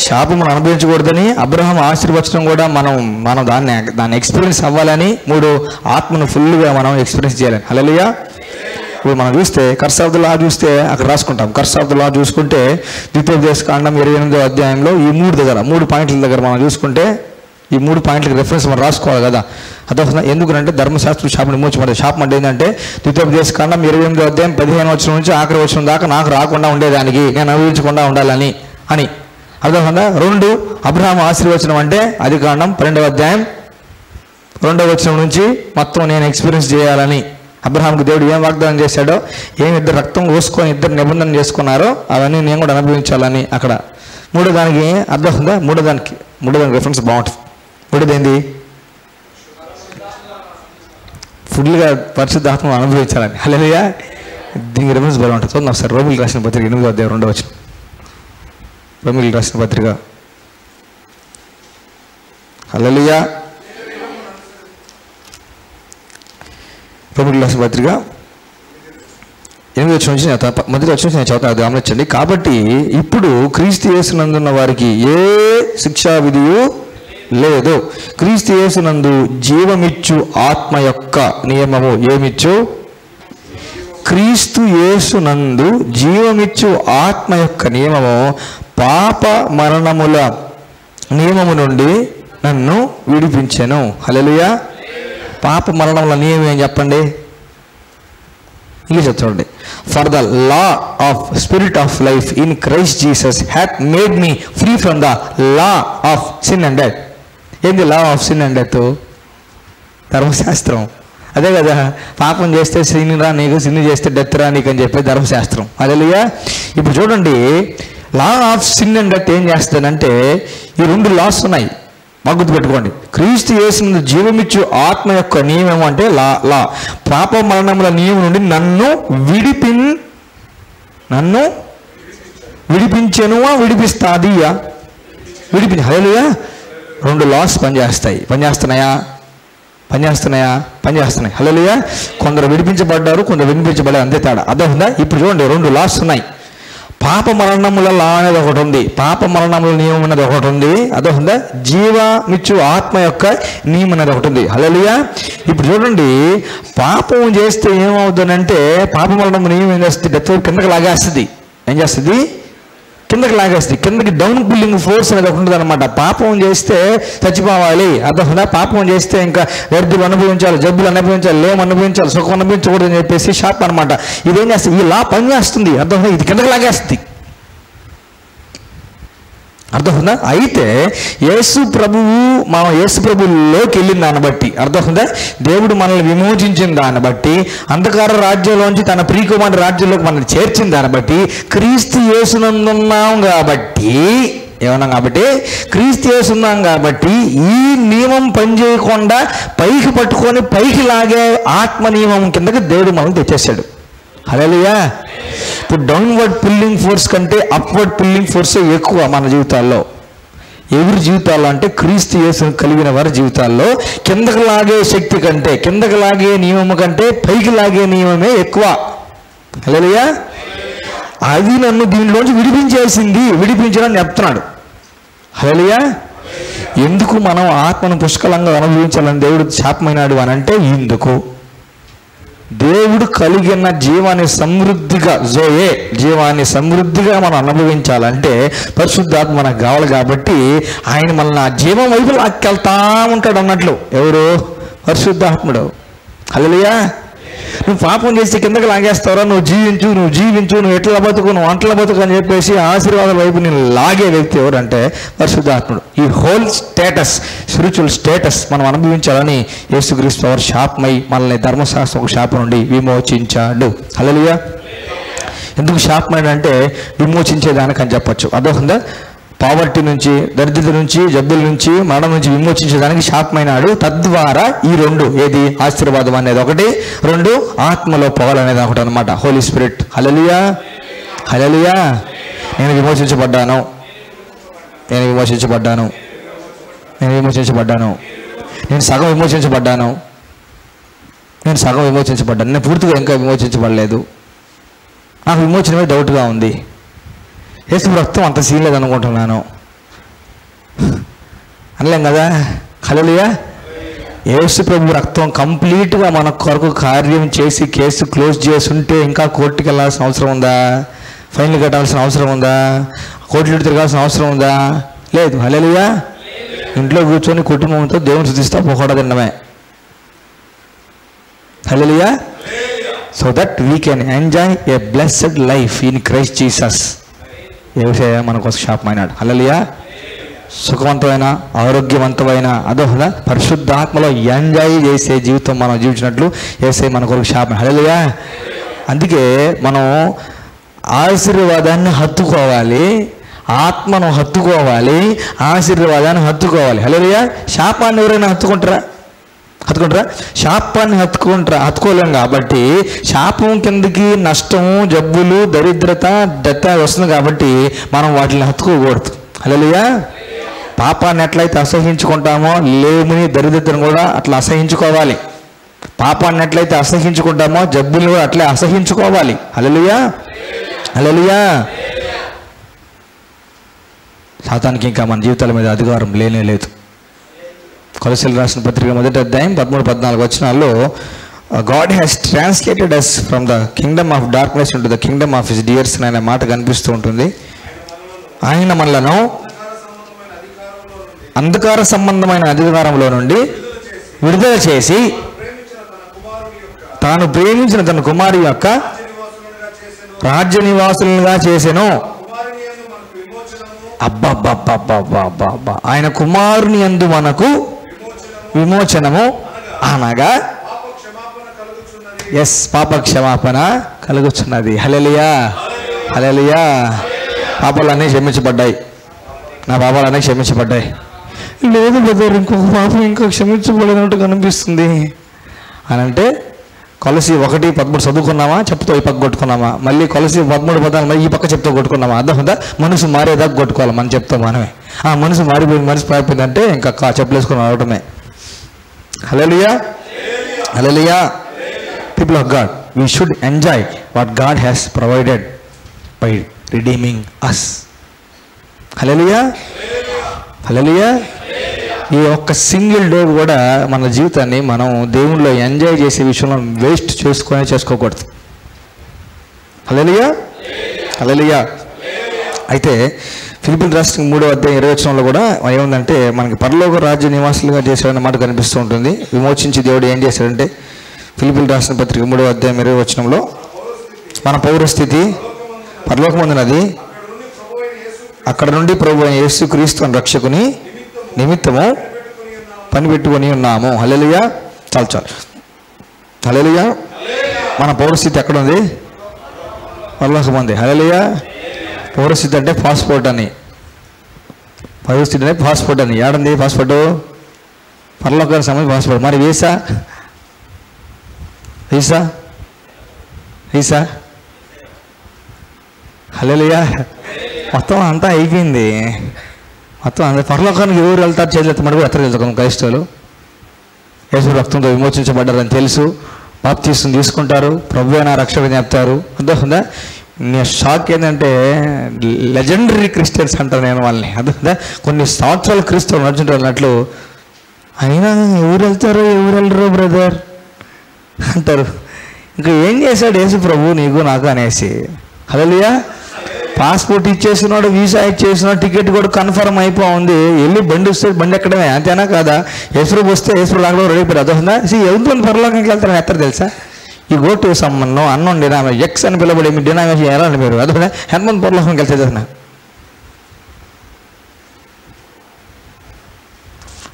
శాపమును అనుభవించకూడదని అబ్రహాం ఆశీర్వచనం కూడా మనం దాన్ని ఎక్స్పీరియన్స్ అవ్వాలని, 3 ఆత్మను ఫుల్గా మనం ఎక్స్పీరియన్స్ చేయాలని. హల్లెలూయా. ఇప్పుడు మనం చూస్తే కర్స్ ఆఫ్ ద లా చూస్తే అక్కడ రాసుకుంటాం. కర్స్ ఆఫ్ ద లా చూసుకుంటే ద్వితీయోపదేశకాండం 28వ అధ్యాయంలో ఈ 3 పాయింట్ల దగ్గర మనం చూసుకుంటే ఈ 3 పాయింట్లకి రెఫరెన్స్ మనం రాసుకోవాలి కదా. అదొక ఎందుకంటే ధర్మశాస్త్రం శాపం విమోచన శాపం అంటే ఏంటంటే ద్వితీయోపదేశకాండం 28వ అధ్యాయం 15వ వచనం నుంచి ఆఖరి వచనం దాకా నాకు రాకుండా ఉండేదానికి, నేను అనుభవించకుండా ఉండాలని అని అర్థమవుతుందా? 2 అబ్రహాం ఆశీర్వచనం అంటే అది కాండం 12వ అధ్యాయం 2వ వచనం నుంచి మొత్తం నేను ఎక్స్పీరియన్స్ చేయాలని. అబ్రహాంకి దేవుడు ఏం వాగ్దానం చేశాడో, ఏం ఇద్దరు రక్తం కోసుకొని ఇద్దరు నిబంధన చేసుకున్నారో అవన్నీ నేను కూడా అనుభవించాలని అక్కడ. 3వ దానికి అర్థమవుతుందా? 3వ దానికి రెఫరెన్స్ బాగుంటుంది. 3ది ఏంది? ఫుల్గా పరిశుద్ధాత్మను అనుభవించాలని. హల్లెలూయా. దీనికి రెఫరెన్స్ బాగుంటుంది. చూద్దాం సార్. రోమిలకు రాసిన పత్రిక 8వ అధ్యాయం 2వ వచనం. రోమిలకు రాసిన పత్రిక. హల్లెలూయా. రోమిలకు రాసిన పత్రిక 8వ వచనం నుంచి మొదటి వచనం నేను చదువుతాను, అది గమనించండి. కాబట్టి ఇప్పుడు క్రీస్తు యేసునందున్న వారికి ఏ శిక్షా విధియు లేదు. క్రీస్తు యేసునందు జీవమిచ్చు ఆత్మ యొక్క నియమము ఏమిచ్చు? క్రీస్తు యేసునందు జీవమిచ్చు ఆత్మ యొక్క నియమము పాప మరణముల నియమము నుండి నన్ను విడిపించెను. హల్లెలూయా. పాప మరణముల నియమం ఏం చెప్పండి? ఇంగ్లీష్ చూడండి. For the law of spirit of life in Christ Jesus hath made me free from the law of sin and death. ఏంది law of sin and death? ధర్మశాస్త్రం. అదే కదా, పాపం చేస్తే సిన్ రా నీకు, సిన్ చేస్తే డెత్ రా నీకు అని చెప్పే ధర్మశాస్త్రం. హల్లెలూయా. ఇప్పుడు చూడండి, లా ఆఫ్ సిన్ అండ్ డెత్ ఏం చేస్తుందంటే ఈ 2 లాస్ ఉన్నాయి, బాగా గుర్తుపెట్టుకోండి. క్రీస్తు యేసునందు జీవమిచ్చు ఆత్మ యొక్క నియమం అంటే లా పాప మరణముల నియమం నుండి నన్ను విడిపించెనువా విడిపిస్తాదియా? విడిపించి. హల్లెలూయా. 2 లాస్ పనిచేస్తున్నాయా? హల్లెలూయా. కొందరు విడిపించబడ్డారు, కొందరు వినిపించబడ్డారు, అంతే తేడా. అర్థం ఉందా? ఇప్పుడు చూడండి, 2 లాస్ ఉన్నాయి. పాప మరణముల లా అనేది ఒకటి ఉంది, పాప మరణముల నియమం అనేది ఒకటి ఉంది, అదొక జీవమిచ్చు ఆత్మ యొక్క నియమం అనేది ఒకటి ఉంది. హల్లెలూయా. ఇప్పుడు చూడండి, పాపం చేస్తే ఏమవుతుందంటే పాప మరణం నియమం ఏం చేస్తుంది? డెత్ కిందకి లాగేస్తుంది. ఏం చేస్తుంది? కిందకి లాగేస్తుంది. కిందకి డౌన్ పుల్లింగ్ ఫోర్స్ అనేది ఒకటి ఉంటుంది అనమాట. పాపం చేస్తే చచ్చిపోవాలి, అదొక పాపం చేస్తే ఇంకా వ్యర్థులు అనుభవించాలి, జబ్బులు అనుభవించాలి, లేము అనుభవించాలి, సుఖం అనుభవించకూడదు అని చెప్పేసి షాప్ అనమాట. ఇదేం చేస్తుంది? ఈ లా పని చేస్తుంది, అర్థం ఇది కిందకి లాగేస్తుంది. అర్థమవుతుందా? అయితే యేసు ప్రభువులోకి వెళ్ళిన దాన్ని బట్టి అర్థమవుతుందా, దేవుడు మనల్ని విమోచించిన దాన్ని బట్టి, అంధకార రాజ్యంలోంచి తన ప్రియకుమారుని రాజ్యంలోకి మనల్ని చేర్చిన దాన్ని బట్టి, క్రీస్తు యేసునందున్నాం కాబట్టి, ఏమన్నాం కాబట్టి క్రీస్తు యేసున్నాం కాబట్టి ఈ నియమం పనిచేయకుండా పైకి పట్టుకొని పైకి లాగే ఆత్మ నియమం కిందకి దేవుడు మనల్ని తెచ్చేశాడు. హల్లెలూయా. ఇప్పుడు డౌన్వర్డ్ పుల్లింగ్ ఫోర్స్ కంటే అప్వర్డ్ పుల్లింగ్ ఫోర్స్ ఎక్కువ మన జీవితాల్లో. ఎవరి జీవితాల్లో అంటే క్రీస్తు యేసును కలిగిన వారి జీవితాల్లో కిందకి లాగే శక్తి కంటే, కిందకి లాగే నియమం కంటే పైకి లాగే నియమమే ఎక్కువ. హల్లెలూయా. అది నన్ను దీనిలోంచి విడిపించడానికి చెప్తున్నాడు. హల్లెలూయా. ఎందుకు మనం ఆత్మను పుష్కలంగా అనుభవించాలని దేవుడు శాపమైనాడు అని అంటే, ఇందుకు దేవుడు కలిగిన జీవాన్ని సమృద్ధిగా జీవాన్ని సమృద్ధిగా మనం అనుభవించాలంటే పరిశుద్ధాత్మ మనకు కావాలి. కాబట్టి ఆయన మనల్ని ఆ జీవం వైపు లాక్కెళ్తా ఉంటాడు అన్నట్లు. ఎవరు? పరిశుద్ధాత్ముడు. హల్లెలూయా. నువ్వు పాపం చేసి కిందకి లాగేస్తావరా? నువ్వు జీవించు, నువ్వు ఎట్లా బతుకు, నువ్వు అంటల బతుకు అని చెప్పేసి ఆశీర్వాదాల వైపు నేను లాగే వ్యక్తి ఎవరంటే పరిశుద్ధాత్ముడు. ఈ హోల్ స్టేటస్, స్పిరిచువల్ స్టేటస్ మనం అనుభవించాలని యేసుక్రీస్తు వారు శాపమై మనల్ని ధర్మశాస్త్రం శాపం నుండి విమోచించాడు. హల్లెలూయా. ఎందుకు శాపమైందంటే విమోచించేదానికని చెప్పచ్చు. అదొక పావర్టీ నుంచి, దరిద్రత నుంచి, జబ్బుల నుంచి, మరణం నుంచి విమోచించడానికి శాపమైనాడు. తద్వారా ఈ రెండు, ఏది ఆశీర్వాదం అనేది ఒకటి, రెండు ఆత్మలో పోవాలనేది ఒకటి అనమాట. హోలీ స్పిరిట్. హల్లెలూయా. హల్లెలూయా. నేను విమోచించబడ్డాను. నేను సగం విమోచించబడ్డాను. నేను పూర్తిగా ఇంకా విమోచించబడలేదు. నాకు విమోచనమే డౌట్గా ఉంది. యేసు రక్తం అంత సీన్ లేదనుకుంటున్నాను అనలేం కదా. హల్లెలూయా. యేసు ప్రభు రక్తం కంప్లీట్గా మన కొరకు కార్యం చేసి కేసు క్లోజ్ చేసి ఉంటే ఇంకా కోర్టుకి వెళ్ళాల్సిన అవసరం ఉందా? ఫైన్లు కట్టాల్సిన అవసరం ఉందా? కోర్టులు తిరగాల్సిన అవసరం ఉందా? లేదు. హల్లెలూయా. ఇంట్లో కూర్చొని కుటుంబంతో దేవుని స్తుతిస్తా పోకూడదు తినడమే. Hallelujah. So that we can enjoy a blessed life in Christ Jesus. Yesayya మన కోసం శాపమైనాడు. హల్లెలూయా. సుఖవంతమైన, ఆరోగ్యవంతమైన, అదొక పరిశుద్ధాత్మలో ఎంజాయ్ చేసే జీవితం మనం జీవించినట్లు యేసయ్య మన కొరకు శాపం. హల్లెలూయా. అందుకే మనం ఆశీర్వాదాన్ని హత్తుకోవాలి, ఆత్మను హత్తుకోవాలి, ఆశీర్వాదాన్ని హత్తుకోవాలి. హల్లెలూయా. శాపాన్ని ఎవరైనా హత్తుకుంటారా? శాపాన్ని హత్తుకోలేం. కాబట్టి శాపం కిందకి నష్టము, జబ్బులు, దరిద్రత, డెత్ వస్తుంది. కాబట్టి మనం వాటిని హత్తుకోకూడదు. హల్లెలూయా. పాపాన్ని ఎట్లయితే అసహించుకుంటామో లేముని దరిద్రతను కూడా అట్లా అసహించుకోవాలి. పాపాన్ని ఎట్లయితే అసహించుకుంటామో జబ్బులు కూడా అట్లే అసహించుకోవాలి. హల్లెలూయా. హల్లెలూయా. సాతానికి ఇంకా మన జీవితాల మీద అధికారం లేనే లేదు. కొలస్సీయులకు రాసిన పత్రిక 1వ అధ్యాయం 13-14 వచనాల్లో God has translated us from the Kingdom of darkness into the Kingdom of his dear son అనే మాట కనిపిస్తూ ఉంటుంది. ఆయన మనలను అంధకార సంబంధమైన అధికారంలో నుండి విడుదల చేసి తాను ప్రేమించిన తన కుమారి యొక్క రాజ్య నివాసులుగా చేసెను. అబ్బబ్బబ్బబ్బబ్బబ్బా. ఆయన కుమారుని యందు మనకు విమోచనము అనగా పాప క్షమాపణ కలుగుచున్నది. హల్లెలూయా. హల్లెలూయా. పాపాలన్నీ క్షమించబడ్డాయి. నా పాపాలన్నీ క్షమించబడ్డాయి. లేదు బ్రదర్, ఇంకొక పాపం ఇంకా క్షమించబడినట్టు కనిపిస్తుంది అని అంటే కొలసి 1:13 చదువుకున్నామా, చెప్తా ఈ పక్క కొట్టుకున్నామా, మళ్ళీ కొలసి 13:14 ఈ పక్క చెప్తా కొట్టుకున్నామా? అర్థం మనసు మారేదాకా కొట్టుకోవాలి. మనం చెప్తాం మనమే. ఆ మనసు మారిపోయిందంటే ఇంకా చెప్పులేసుకుని రావటమే. Hallelujah. Hallelujah. People of God, we should enjoy what God has provided by redeeming us. Hallelujah, hallelujah. ఈ ఒక్క సింగిల్ డే కూడా మన జీవితాన్ని మనం దేవునిలో ఎంజాయ్ చేసే విషయంలో వేస్ట్ చేసుకోకూడదు. హల్లెలూయా, హల్లెలూయా. అయితే ఫిలిప్పీయులకు రాసిన 3:20 కూడా ఏముందంటే, మనకి పరలోక రాజ్య నివాసులుగా చేశాడన్న మాట కనిపిస్తూ ఉంటుంది. విమోచించి దేవుడు ఏం చేశాడంటే, ఫిలిప్పీయులకు రాసిన పత్రిక 3:20 మన పౌరస్థితి పరలోకమందున్నది, అక్కడ నుండి ప్రభు అయిన యేసుక్రీస్తు అనే రక్షకుని నిమిత్తము పనిపెట్టుకొని ఉన్నాము. హల్లెలూయా. చాలు. హల్లెలూయా. మన పౌరస్థితి ఎక్కడ ఉంది? పరలోకమంది. హల్లెలూయా. పౌరస్థితి అంటే పాస్పోర్ట్ అని, పౌరస్థితి అంటే పాస్పోర్ట్ అని. ఏడంది పాస్పోర్టు? పరలోకానికి సంబంధించి పాస్పోర్ట్. మరి వీసా? హల్లెలూయా. మొత్తం అంతా అయిపోయింది. మొత్తం అంతా పరలోకానికి ఎవరు వెళ్తారు? చేతులు మరి ఎత్తరు వెళ్తాం. క్రైస్తవులు యేసు రక్తంతో విమోచించబడ్డారని తెలుసు, బాప్తీసం తీసుకుంటారు, ప్రభువే నా రక్షకుని చెప్తారు. అర్థమవుతుందా? నేను షాక్ ఏంటంటే, లెజెండరీ క్రిస్టియన్స్ అంటారు నేను వాళ్ళని. అర్థమవుతుందా? కొన్ని సంవత్సరాల క్రీస్తువులు నడుచుంటారు అన్నట్లు. అయినా ఎవరు వెళ్తారో ఎవరు వెళ్ళరు బ్రదర్ అంటారు. ఇంకా ఏం చేశాడు యేసు ప్రభు నీకు నాకు అనేసి. హల్లెలూయా. పాస్పోర్ట్ ఇచ్చేసినాడు, వీసా ఇచ్చేసినాడు, టికెట్ కూడా కన్ఫర్మ్ అయిపోయింది. వెళ్ళి బండి వస్తే బండి ఎక్కడమే, అంతేనా కాదా? యేసు వస్తే యేసు రాకడం రెడీ అయిపోయారు. అర్థమవుతుందా? ఎవరితో పరలోకానికి వెళ్తారని ఎత్తరు తెలుసా? ఈ గోటు సంబంధం అన్నం డినామినేషన్ ఎక్స్ అని పిలబడి మీ డినామినేషన్ ఎలా అండి మీరు? అదే ఎంతమంది పరలోకానికి వెళ్తే చదివినా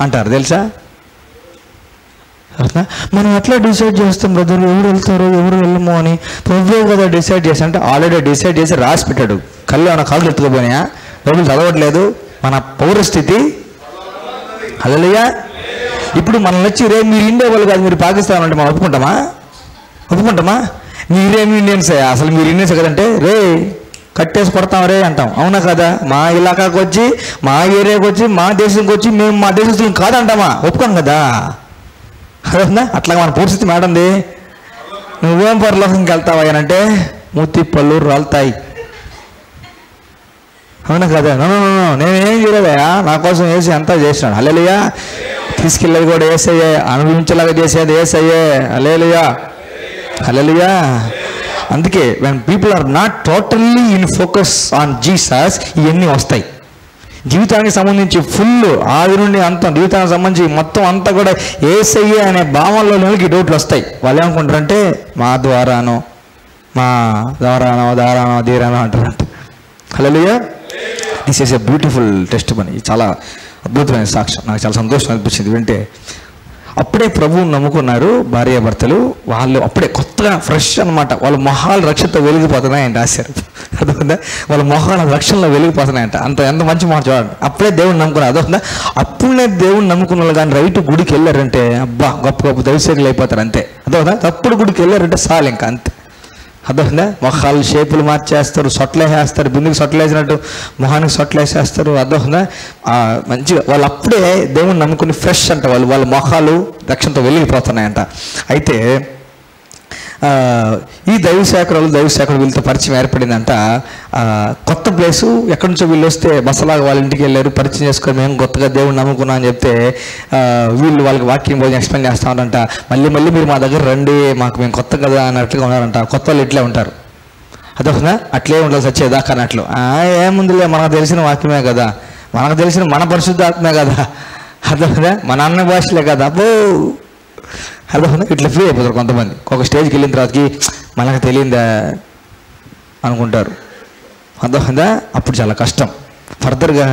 అంటారు తెలుసా? మనం ఎట్లా డిసైడ్ చేస్తాం బ్రదర్ ఎవరు వెళ్తారో ఎవరు వెళ్ళమో అని? ప్రభువే కదా డిసైడ్ చేసి. అంటే ఆల్రెడీ డిసైడ్ చేసి రాసి పెట్టాడు. కళ్ళు ఏమైనా కాకులు ఎత్తుకుపోయినాయా? బైబిల్ చదవట్లేదు. మన పౌరస్థితి. హల్లెలూయా. ఇప్పుడు మనం వచ్చి రే మీరు ఇండియా వాళ్ళు కాదు మీరు పాకిస్తాన్ అంటే మనం ఒప్పుకుంటామా? మీరేమి ఇండియన్సే, అసలు మీరు ఇండియన్స్ కదంటే రే కట్టేసి కొడతాం రే అంటాం. అవునా కదా? మా ఇలాకాకి వచ్చి మా ఏరియాకి వచ్చి మా దేశంకి వచ్చి మేము మా దేశస్తులం కాదంటామా? ఒప్పుకోం కదా. అదేనా? అట్లా మన పరిస్థితి మేడంది. నువ్వేం పరలోకంకి వెళ్తావా అంటే మూతి పళ్ళు రాలుతాయి. అవునా కదా? నేనేం చేయలేదా, నా కోసం వేసి అంతా చేసినాడు. హల్లెలూయా. తీసుకెళ్ళేది కూడా యేసయ్యే, అనుభవించేలాగా చేసేది యేసయ్యే. Hallelujah, hallelujah. అందుకే when people are not totally in focus on Jesus ఇవన్నీ వస్తాయి. జీవితానికి సంబంధించి ఫుల్ ఆది నుండి అంతం జీవితానికి సంబంధించి మొత్తం అంతా కూడా యేసయ్యే అనే భావనలోకి డౌట్లు వస్తాయి. వాళ్ళు ఏమనుకుంటారంటే మా ద్వారానో ధీరానో అంటారంట. Hallelujah. This is a beautiful testimony. చాలా అద్భుతమైన సాక్ష్యం. నాకు చాలా సంతోషం అనిపించింది వింటే. అప్పుడే ప్రభువుని నమ్ముకున్నారు భార్యాభర్తలు. వాళ్ళు అప్పుడే కొత్తగా ఫ్రెష్ అనమాట. వాళ్ళ మొహాలు రక్షణతో వెలిగిపోతున్నాయంట. రాశారు. అర్థమైందా? వాళ్ళ మొహాల రక్షణలో వెలిగిపోతున్నాయంట. ఎంత మంచి మాట చూడండి. అప్పుడే దేవుడిని నమ్ముకున్నారు. అర్థమైందా? అప్పుడే దేవుడిని నమ్ముకున్న వాళ్ళు కానీ రైట్ గుడికి వెళ్ళారంటే అబ్బా గొప్ప దైవసేకులు అయిపోతారు అంతే. అర్థమైందా? తప్పుడు గుడికి వెళ్ళారంటే చాలు ఇంకా అంతే. అర్థమైందా? మొహాలు షేపులు మార్చేస్తారు, సొట్లేసేస్తారు, బిందుకు సొట్లేసినట్టు మొహానికి సొట్లేసేస్తారు. అర్థమైందా? మంచిగా వాళ్ళు అప్పుడే దేవుని నమ్ముకుని ఫ్రెష్ అంట. వాళ్ళ మొహాలు రక్షణతో వెలిగిపోతున్నాయంట. అయితే ఈ దైవసేకుడు వీళ్ళతో పరిచయం ఏర్పడిందంట. కొత్త ప్లేసు ఎక్కడి నుంచో వీళ్ళు వస్తే బసలాగా వాళ్ళ ఇంటికి వెళ్ళారు, పరిచయం చేసుకొని మేము కొత్తగా దేవుడిని నమ్ముకున్నాం అని చెప్తే వీళ్ళు వాళ్ళకి వాక్యం భోజనం ఎక్స్ప్లెయిన్ చేస్తూ ఉన్నారంట. మళ్ళీ మీరు మా దగ్గర రండి, మేము కొత్త కదా అన్నట్టుగా ఉన్నారంట. కొత్త వాళ్ళు ఇట్లే ఉంటారు. అదొకనా అట్లే ఉండాలి సచ్చేదాకా అన్నట్లు. ఏముందిలే మనకు తెలిసిన వాక్యమే కదా, మనకు తెలిసిన మన పరిశుద్ధాత్మే కదా, అదొకనా మన అన్న భాషలే కదా, అబ్బో అదొకనా ఇట్లా ఫ్రీ అయిపోతారు కొంతమంది. ఒక స్టేజ్కి వెళ్ళిన తర్వాతకి మనకు తెలియదా అనుకుంటారు. అదొకదా అప్పుడు చాలా కష్టం. ఫర్దర్గా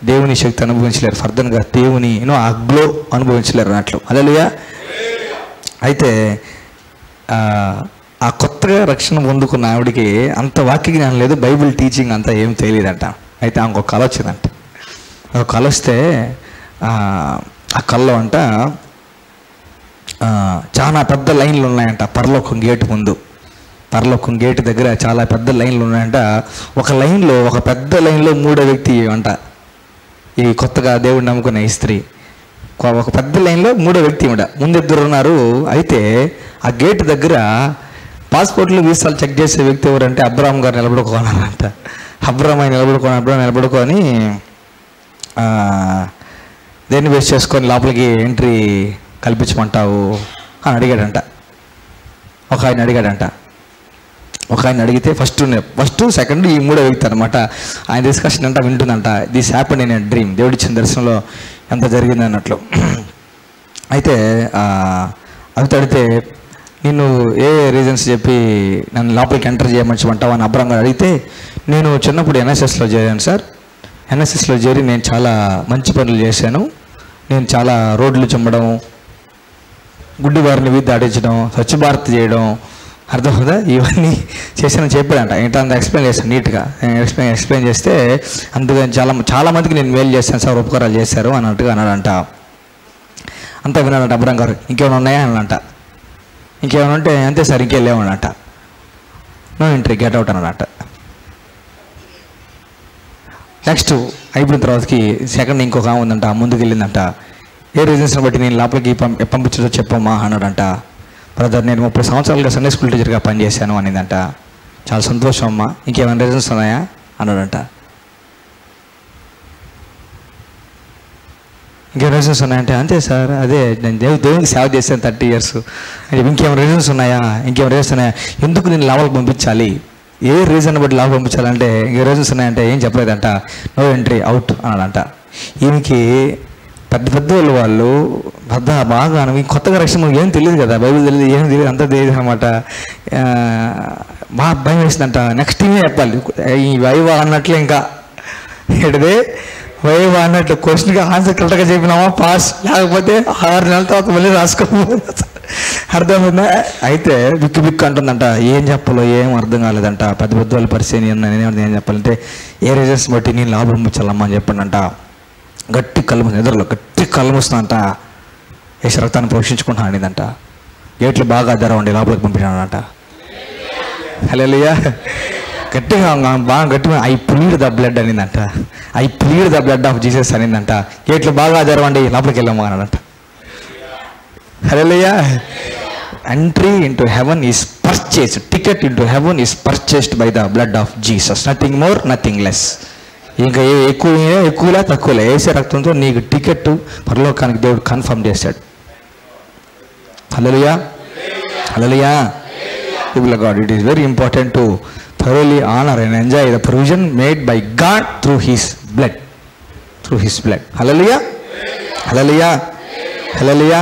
దేవుని శక్తి అనుభవించలేరు, ఫర్దర్గా దేవుని ఆ గ్లో అనుభవించలేరు అన్నట్లు. హల్లెలూయా. అయితే ఆ కొత్తగా రక్షణ పొందుకున్న ఆవిడికి అంత వాక్య జ్ఞానం లేదు, బైబిల్ టీచింగ్ అంతా ఏం తెలియదంట. అయితే ఆమెకు ఒక కళ వచ్చిందంట. ఒక కళ వస్తే ఆ కళలో అంట చాలా పెద్ద లైన్లు ఉన్నాయంట పరలోకం గేటు ముందు. పరలోకం గేటు దగ్గర చాలా పెద్ద లైన్లు ఉన్నాయంట. ఒక పెద్ద లైన్లో మూడో వ్యక్తి అంట, ఈ కొత్తగా దేవుడు నమ్ముకున్న ఈ స్త్రీ. ఒక పెద్ద లైన్లో మూడో వ్యక్తి ముందు ఇద్దరు ఉన్నారు. అయితే ఆ గేటు దగ్గర పాస్పోర్ట్లు వీసాలు చెక్ చేసే వ్యక్తి ఎవరంటే అబ్రాహం గారు నిలబడుకోవాలంట. అబ్రహం నిలబడుకొని దేన్ని బేస్ చేసుకొని లోపలికి ఎంట్రీ కల్పించమంటావు అని అడిగాడంట. ఒక ఆయన అడిగితే ఫస్ట్ సెకండ్ ఈ మూడో వ్యక్తి అనమాట. ఆయన డిస్కషన్ అంతా వింటుందంట. This happened in a dream, దేవుడిచ్చిన దర్శనంలో ఎంత జరిగింది అన్నట్లు. అయితే అవి తడితే నిన్ను ఏ రీజన్స్ చెప్పి నన్ను లోపలికి ఎంటర్ చేయమంటావు అని అబ్రహం గారు అడిగితే, నేను చిన్నప్పుడు ఎన్ఎస్ఎస్లో చేరాను సార్. ఎన్ఎస్ఎస్లో చేరి నేను చాలా మంచి పనులు చేశాను. నేను చాలా రోడ్లు చిమ్మడం, గుడ్డి వారిని వీధి దాటించడం, స్వచ్ఛ భారత్ చేయడం, అర్థమవుతుందా, ఇవన్నీ చేశానని చెప్పాడంట. ఏంటంత ఎక్స్ప్లెయిన్ చేశాను నీట్గా. ఎక్స్ప్లెయిన్ చేస్తే అందుకని చాలా మందికి నేను మేలు చేశాను సార్, ఉపకారాలు చేశారు అన్నట్టుగా అన్నాడంట. అంతా విన్నాడంట అబ్రహం గారు. ఇంకేమైనా ఉన్నాయా అనంట. ఇంకేమైనా ఉంటే అంతే సార్, ఇంకేం లేవనంట. నో ఎంట్రీ, గెట్ అవుట్ అన్నమాట. నెక్స్ట్ అయిపోయిన తర్వాతకి సెకండ్ ఇంకొక ఆమె ఉందంట, ముందుకు వెళ్ళిందంట. ఏ రీజన్స్ని బట్టి నేను లోపలికి పంపించదో చెప్పమ్మా అన్నాడంట. బ్రదర్, నేను 30 సంవత్సరాలుగా సండే స్కూల్ టీచర్గా పనిచేశాను అనిందంట. చాలా సంతోషం అమ్మా, ఇంకేమైనా రీజన్స్ ఉన్నాయా అన్నాడంట. ఇంకేం రీజన్స్ ఉన్నాయంటే, అంతే సార్, అదే నేను దేవునికి సేవ చేశాను 30 years. ఇంకేమైనా రీజన్స్ ఉన్నాయా ఎందుకు నేను లోపలికి పంపించాలి, ఏ రీజన్ బట్టి లోపలికి పంపించాలంటే ఇంకే రీజన్స్ ఉన్నాయంటే ఏం చెప్పలేదంట. నో ఎంట్రీ, అవుట్ అన్నాడంట. ఈయనకి పెద్ద వాళ్ళు బాగా కొత్తగా రక్షణ ఏం తెలియదు కదా, బైబిల్ తెలియదు, ఏం తెలియదు, అంతా తెలియదు అనమాట. బాగా భయం వేసిందంట. నెక్స్ట్ ఏమే చెప్పాలి, ఈ వైవా అన్నట్లు, ఇంకా ఏంటిదే వైవా అన్నట్లు క్వశ్చన్కి ఆన్సర్ కరెక్ట్గా చెప్పినామా పాస్, లేకపోతే 6 నెలల తర్వాత మళ్ళీ రాసుకోవాలి. అర్థమైందా? అయితే బిక్కు అంటుందంట. ఏం చెప్పాలో ఏం అర్థం కాలేదంట. పెద్ద వాళ్ళ పరిస్థితి ఏం చెప్పాలంటే, ఏ రీజన్స్ బట్టి నేను లాభం పంపించాలమ్మా అని చెప్పండంట. గట్టి ఎదురులో గట్టి కళ్ళమొస్తుందంట. వేసి రక్తాన్ని పోషించుకుంటున్నాను అనేదంట. గేట్లు బాగా తెరవండి, లోపలికి పంపించానంట. హల్లెలూయా. గట్టిగా ఐ ప్లీడ్ ద బ్లడ్ అనిందంట. I plead the blood of Jesus అనిందంట. గేట్లు బాగా తెరవండి, లోపలికి వెళ్ళాము అన్నాడంట. Hallelujah. Entry into heaven is purchased, ticket into heaven is purchased by the blood of Jesus, nothing more nothing less. ఇంకా ఎక్కువలే తక్కువలే, వేసే రక్తంతో నీకు టికెట్ పరలోకానికి దేవుడు కన్ఫర్మ్ చేశాడు. Hallelujah, hallelujah. People of God, it is very important to thoroughly honor and enjoy the provision made by God through His blood. Hallelujah, hallelujah, hallelujah.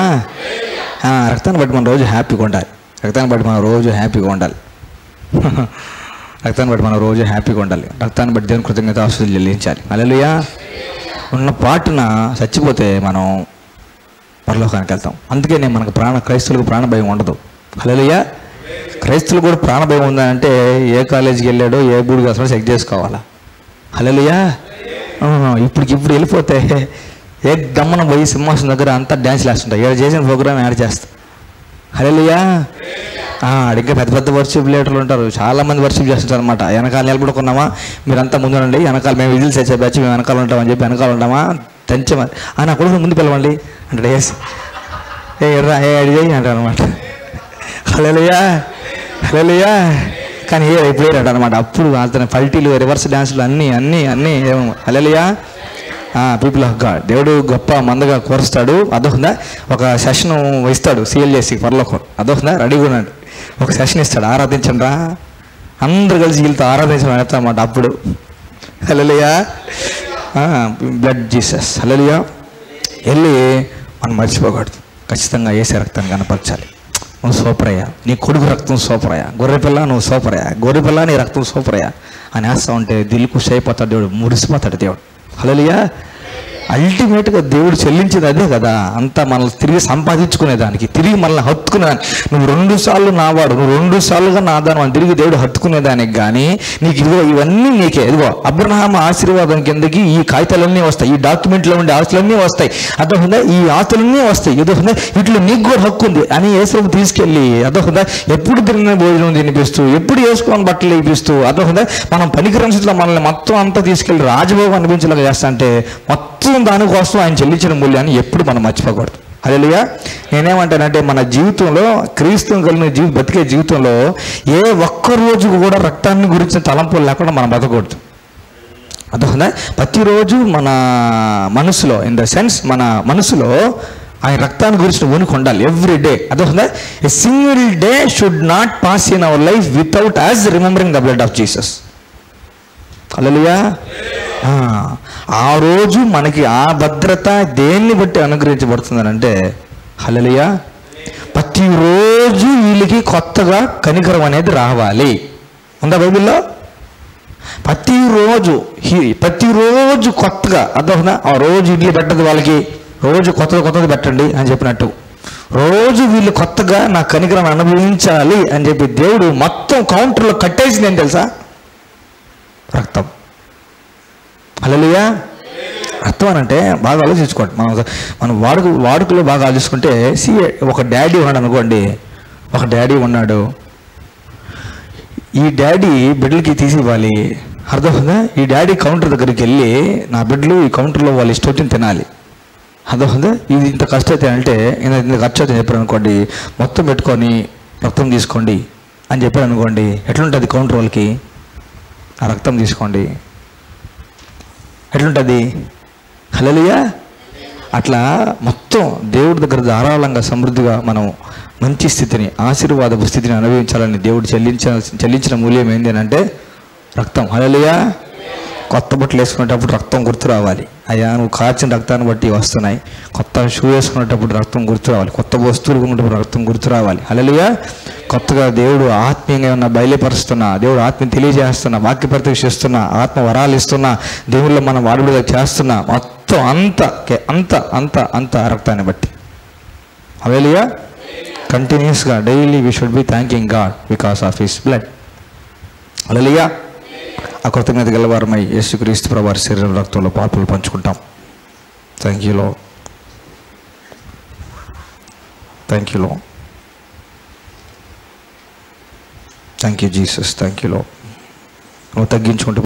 రక్తాన్ని బట్టి మనం రోజు హ్యాపీగా ఉండాలి. రక్తాన్ని బట్టి మనం రోజు హ్యాపీగా ఉండాలి. రక్తాన్ని బట్టి దేవుని కృతజ్ఞతాస్తుతులు చెల్లించాలి. హల్లెలూయా. ఉన్న పాటున చచ్చిపోతే మనం పరలోకానికి వెళ్తాం. అందుకనే మనకు క్రైస్తవులకు ప్రాణభయం ఉండదు. హల్లెలూయా. క్రైస్తవులు కూడా ప్రాణభయం ఉందంటే ఏ కాలేజీకి వెళ్ళాడో ఏ బూడికి అసలు చెక్ చేసుకోవాలా. హల్లెలూయా. ఇప్పుడు వెళ్ళిపోతే ఏ గమ్మన పోయి సింహాసనం దగ్గర అంతా డ్యాన్స్లు వేస్తుంటాయి. ఏడు చేసిన ప్రోగ్రామ్ యాడ్ చేస్తా. హల్లెలూయా. ఇంకా పెద్ద వర్షిప్ లీడర్లు ఉంటారు, చాలామంది వర్షిప్ చేస్తుంటారు అనమాట. వెనకాల నిలబడుకున్నామా, మీరంతా ముందు ఉండండి, వెనకాల మేము విధులు చేసే బ్యాచ్ మేము వెనకాల ఉంటామని చెప్పి వెనకాల ఉంటామా, తెంచమని ఆయన కొడుకు ముందు పిలవండి అంటే అడిగాయి అంటారు అనమాట. హల్లెలూయా, హల్లెలూయా. కానీ ఎప్పుడు అనమాట. అప్పుడు అతని పల్టీలు, రివర్స్ డ్యాన్సులు అన్నీ ఏమో. హల్లెలూయా. పీపుల్ ఆఫ్ గాడ్, దేవుడు గొప్ప మందగా కోరుస్తాడు. అదొకదా ఒక సెషన్ ఇస్తాడు CLJC పరలోకం. అదొకదా రెడీగా ఉన్నాడు. ఒక సెషన్ ఇస్తాడు, ఆరాధించండి రా, అందరు కలిసి వీళ్ళతో ఆరాధించమని చెప్తామన్నమాట. అప్పుడు హల్లెలూయా, బ్లడ్ జీసస్. హల్లెలూయా. వెళ్ళి మనం మర్చిపోకూడదు, ఖచ్చితంగా వేసే రక్తాన్ని కనపరచాలి. నువ్వు సూపరయ్యా, నీ కొడుకు రక్తం సూపరయ్యా, గొర్రెపిల్ల నువ్వు సూపరయ్యా, గొర్రెపిల్ల నీ రక్తం సూపరయ్యా అని వేస్తా ఉంటే దిల్ ఖుషి అయిపోతాడు దేవుడు, మురిసిపోతాడు దేవుడు. హల్లెలూయా. అల్టిమేట్గా దేవుడు చెల్లించేది అదే కదా, అంతా మనల్ని తిరిగి సంపాదించుకునేదానికి, తిరిగి మనల్ని హత్తుకునేదానికి. నువ్వు 2 సార్లు నావాడు, నువ్వు 2 సార్లుగా నాదాను అని తిరిగి దేవుడు హత్తుకునేదానికి. కానీ నీకు ఇదిగో ఇవన్నీ నీకే, ఇదిగో అబ్రహాము ఆశీర్వాదం కిందకి ఈ కాగితాలన్నీ వస్తాయి, ఈ డాక్యుమెంట్లో ఉండే ఆస్తులన్నీ వస్తాయి, అర్థమైందా, ఈ ఆస్తులన్నీ వస్తాయి, ఎదుగుందా, వీటిలో నీకు కూడా హక్కు ఉంది అని యేసు తీసుకెళ్ళి, అర్థమైందా, ఎప్పుడు తిరిగిన భోజనం తినిపిస్తూ, ఎప్పుడు వేసుకొని బట్టలు ఇప్పిస్తూ, అర్థమైందా, మనం పనికిరంలో మనల్ని మొత్తం అంతా తీసుకెళ్ళి రాజభోగం అనిపించేలాగా చేస్తా అంటే మొత్తం దానికోసం ఆయన చెల్లించిన మూల్యాన్ని ఎప్పుడు మనం మర్చిపోకూడదు. హల్లెలూయా. నేనేమంటానంటే మన జీవితంలో, క్రీస్తు కలిగిన బతికే జీవితంలో ఏ ఒక్క రోజు కూడా రక్తాన్ని గురించిన తలంపులు లేకుండా మనం బతకూడదు. అర్థమవుతుందా? ప్రతిరోజు మన మనసులో, ఇన్ ద సెన్స్ మన మనసులో ఆయన రక్తాన్ని గురించి వణుకు ఉండాలి ఎవ్రీ డే. అర్థమవుతుందా? A single day should not pass in our life without as remembering the blood of Jesus. Hallelujah. ఆ రోజు మనకి ఆ భద్రత దేన్ని బట్టి అనుగ్రహించబడుతుందనంటే, హల్లెలూయా, ప్రతిరోజు వీళ్ళకి కొత్తగా కనికరం అనేది రావాలి. ఉందా బైబిల్లో? ప్రతిరోజు కొత్తగా. అర్థమవుతుందా? ఆ రోజు ఇడ్లీ పెట్టదు వాళ్ళకి, రోజు కొత్తది పెట్టండి అని చెప్పినట్టు రోజు వీళ్ళు కొత్తగా నా కనికరం అనుభవించాలి అని చెప్పి దేవుడు మొత్తం కౌంటర్లో కట్టేసింది ఏం తెలుసా? రక్తం. హల్లెలూయా. రక్తం అని అంటే బాగా ఆలోచించుకోండి. మనం వాడుకలో బాగా ఆలోచించుకుంటే, ఒక డాడీ ఉన్నాడు అనుకోండి. ఒక డాడీ ఉన్నాడు, ఈ డాడీ బిడ్డలకి తీసి ఇవ్వాలి. అర్థమవుతుందా? ఈ డాడీ కౌంటర్ దగ్గరికి వెళ్ళి, నా బిడ్డలు ఈ కౌంటర్లో వాళ్ళు ఇష్టం వచ్చింది తినాలి. అర్థమవుతుందా? ఇది ఇంత ఖర్చు అయితే అంటే, ఇంత ఖర్చు అయితే చెప్పారు అనుకోండి, మొత్తం పెట్టుకొని రక్తం తీసుకోండి అని చెప్పారు అనుకోండి, ఎట్లుంటుంది కౌంటర్ వాళ్ళకి? ఆ రక్తం తీసుకోండి ఎట్లుంటుంది? హల్లెలూయా. అట్లా మొత్తం దేవుడి దగ్గర ధారాళంగా సమృద్ధిగా మనం మంచి స్థితిని, ఆశీర్వాదపు స్థితిని అనుభవించాలని దేవుడు చెల్లించిన మూల్యం ఏంటి అని అంటే రక్తం. హల్లెలూయా. కొత్త బట్టలు వేసుకునేటప్పుడు రక్తం గుర్తు రావాలి. అయ్యా, నువ్వు కాచిన రక్తాన్ని బట్టి వస్తున్నాయి. కొత్త షూ వేసుకునేటప్పుడు రక్తం గుర్తు రావాలి. కొత్త వస్తువులు కొనేటప్పుడు రక్తం గుర్తు రావాలి. హల్లెలూయా. కొత్తగా దేవుడు ఆత్మీయంగా ఏమన్నా బయలుపరుస్తున్నా, దేవుడు ఆత్మని తెలియజేస్తున్నా, వాక్య ప్రత్యక్షిస్తున్నా, ఆత్మ వరాలు ఇస్తున్నా, దేవుళ్ళు మనం వాడుగా చేస్తున్నా, మొత్తం అంత రక్తాన్ని బట్టి. హల్లెలూయా. కంటిన్యూస్గా daily we should be thanking God because of his blood. Hallelujah. ఆ కృతజ్ఞత గలవారమై యేసుక్రీస్తు ప్రభువారి శరీరం రక్తంలో పాపలు పంచుకుంటాం. Thank you Lord. Thank you Lord. Thank you Jesus. Thank you Lord. నువ్వు తగ్గించుకుంటూ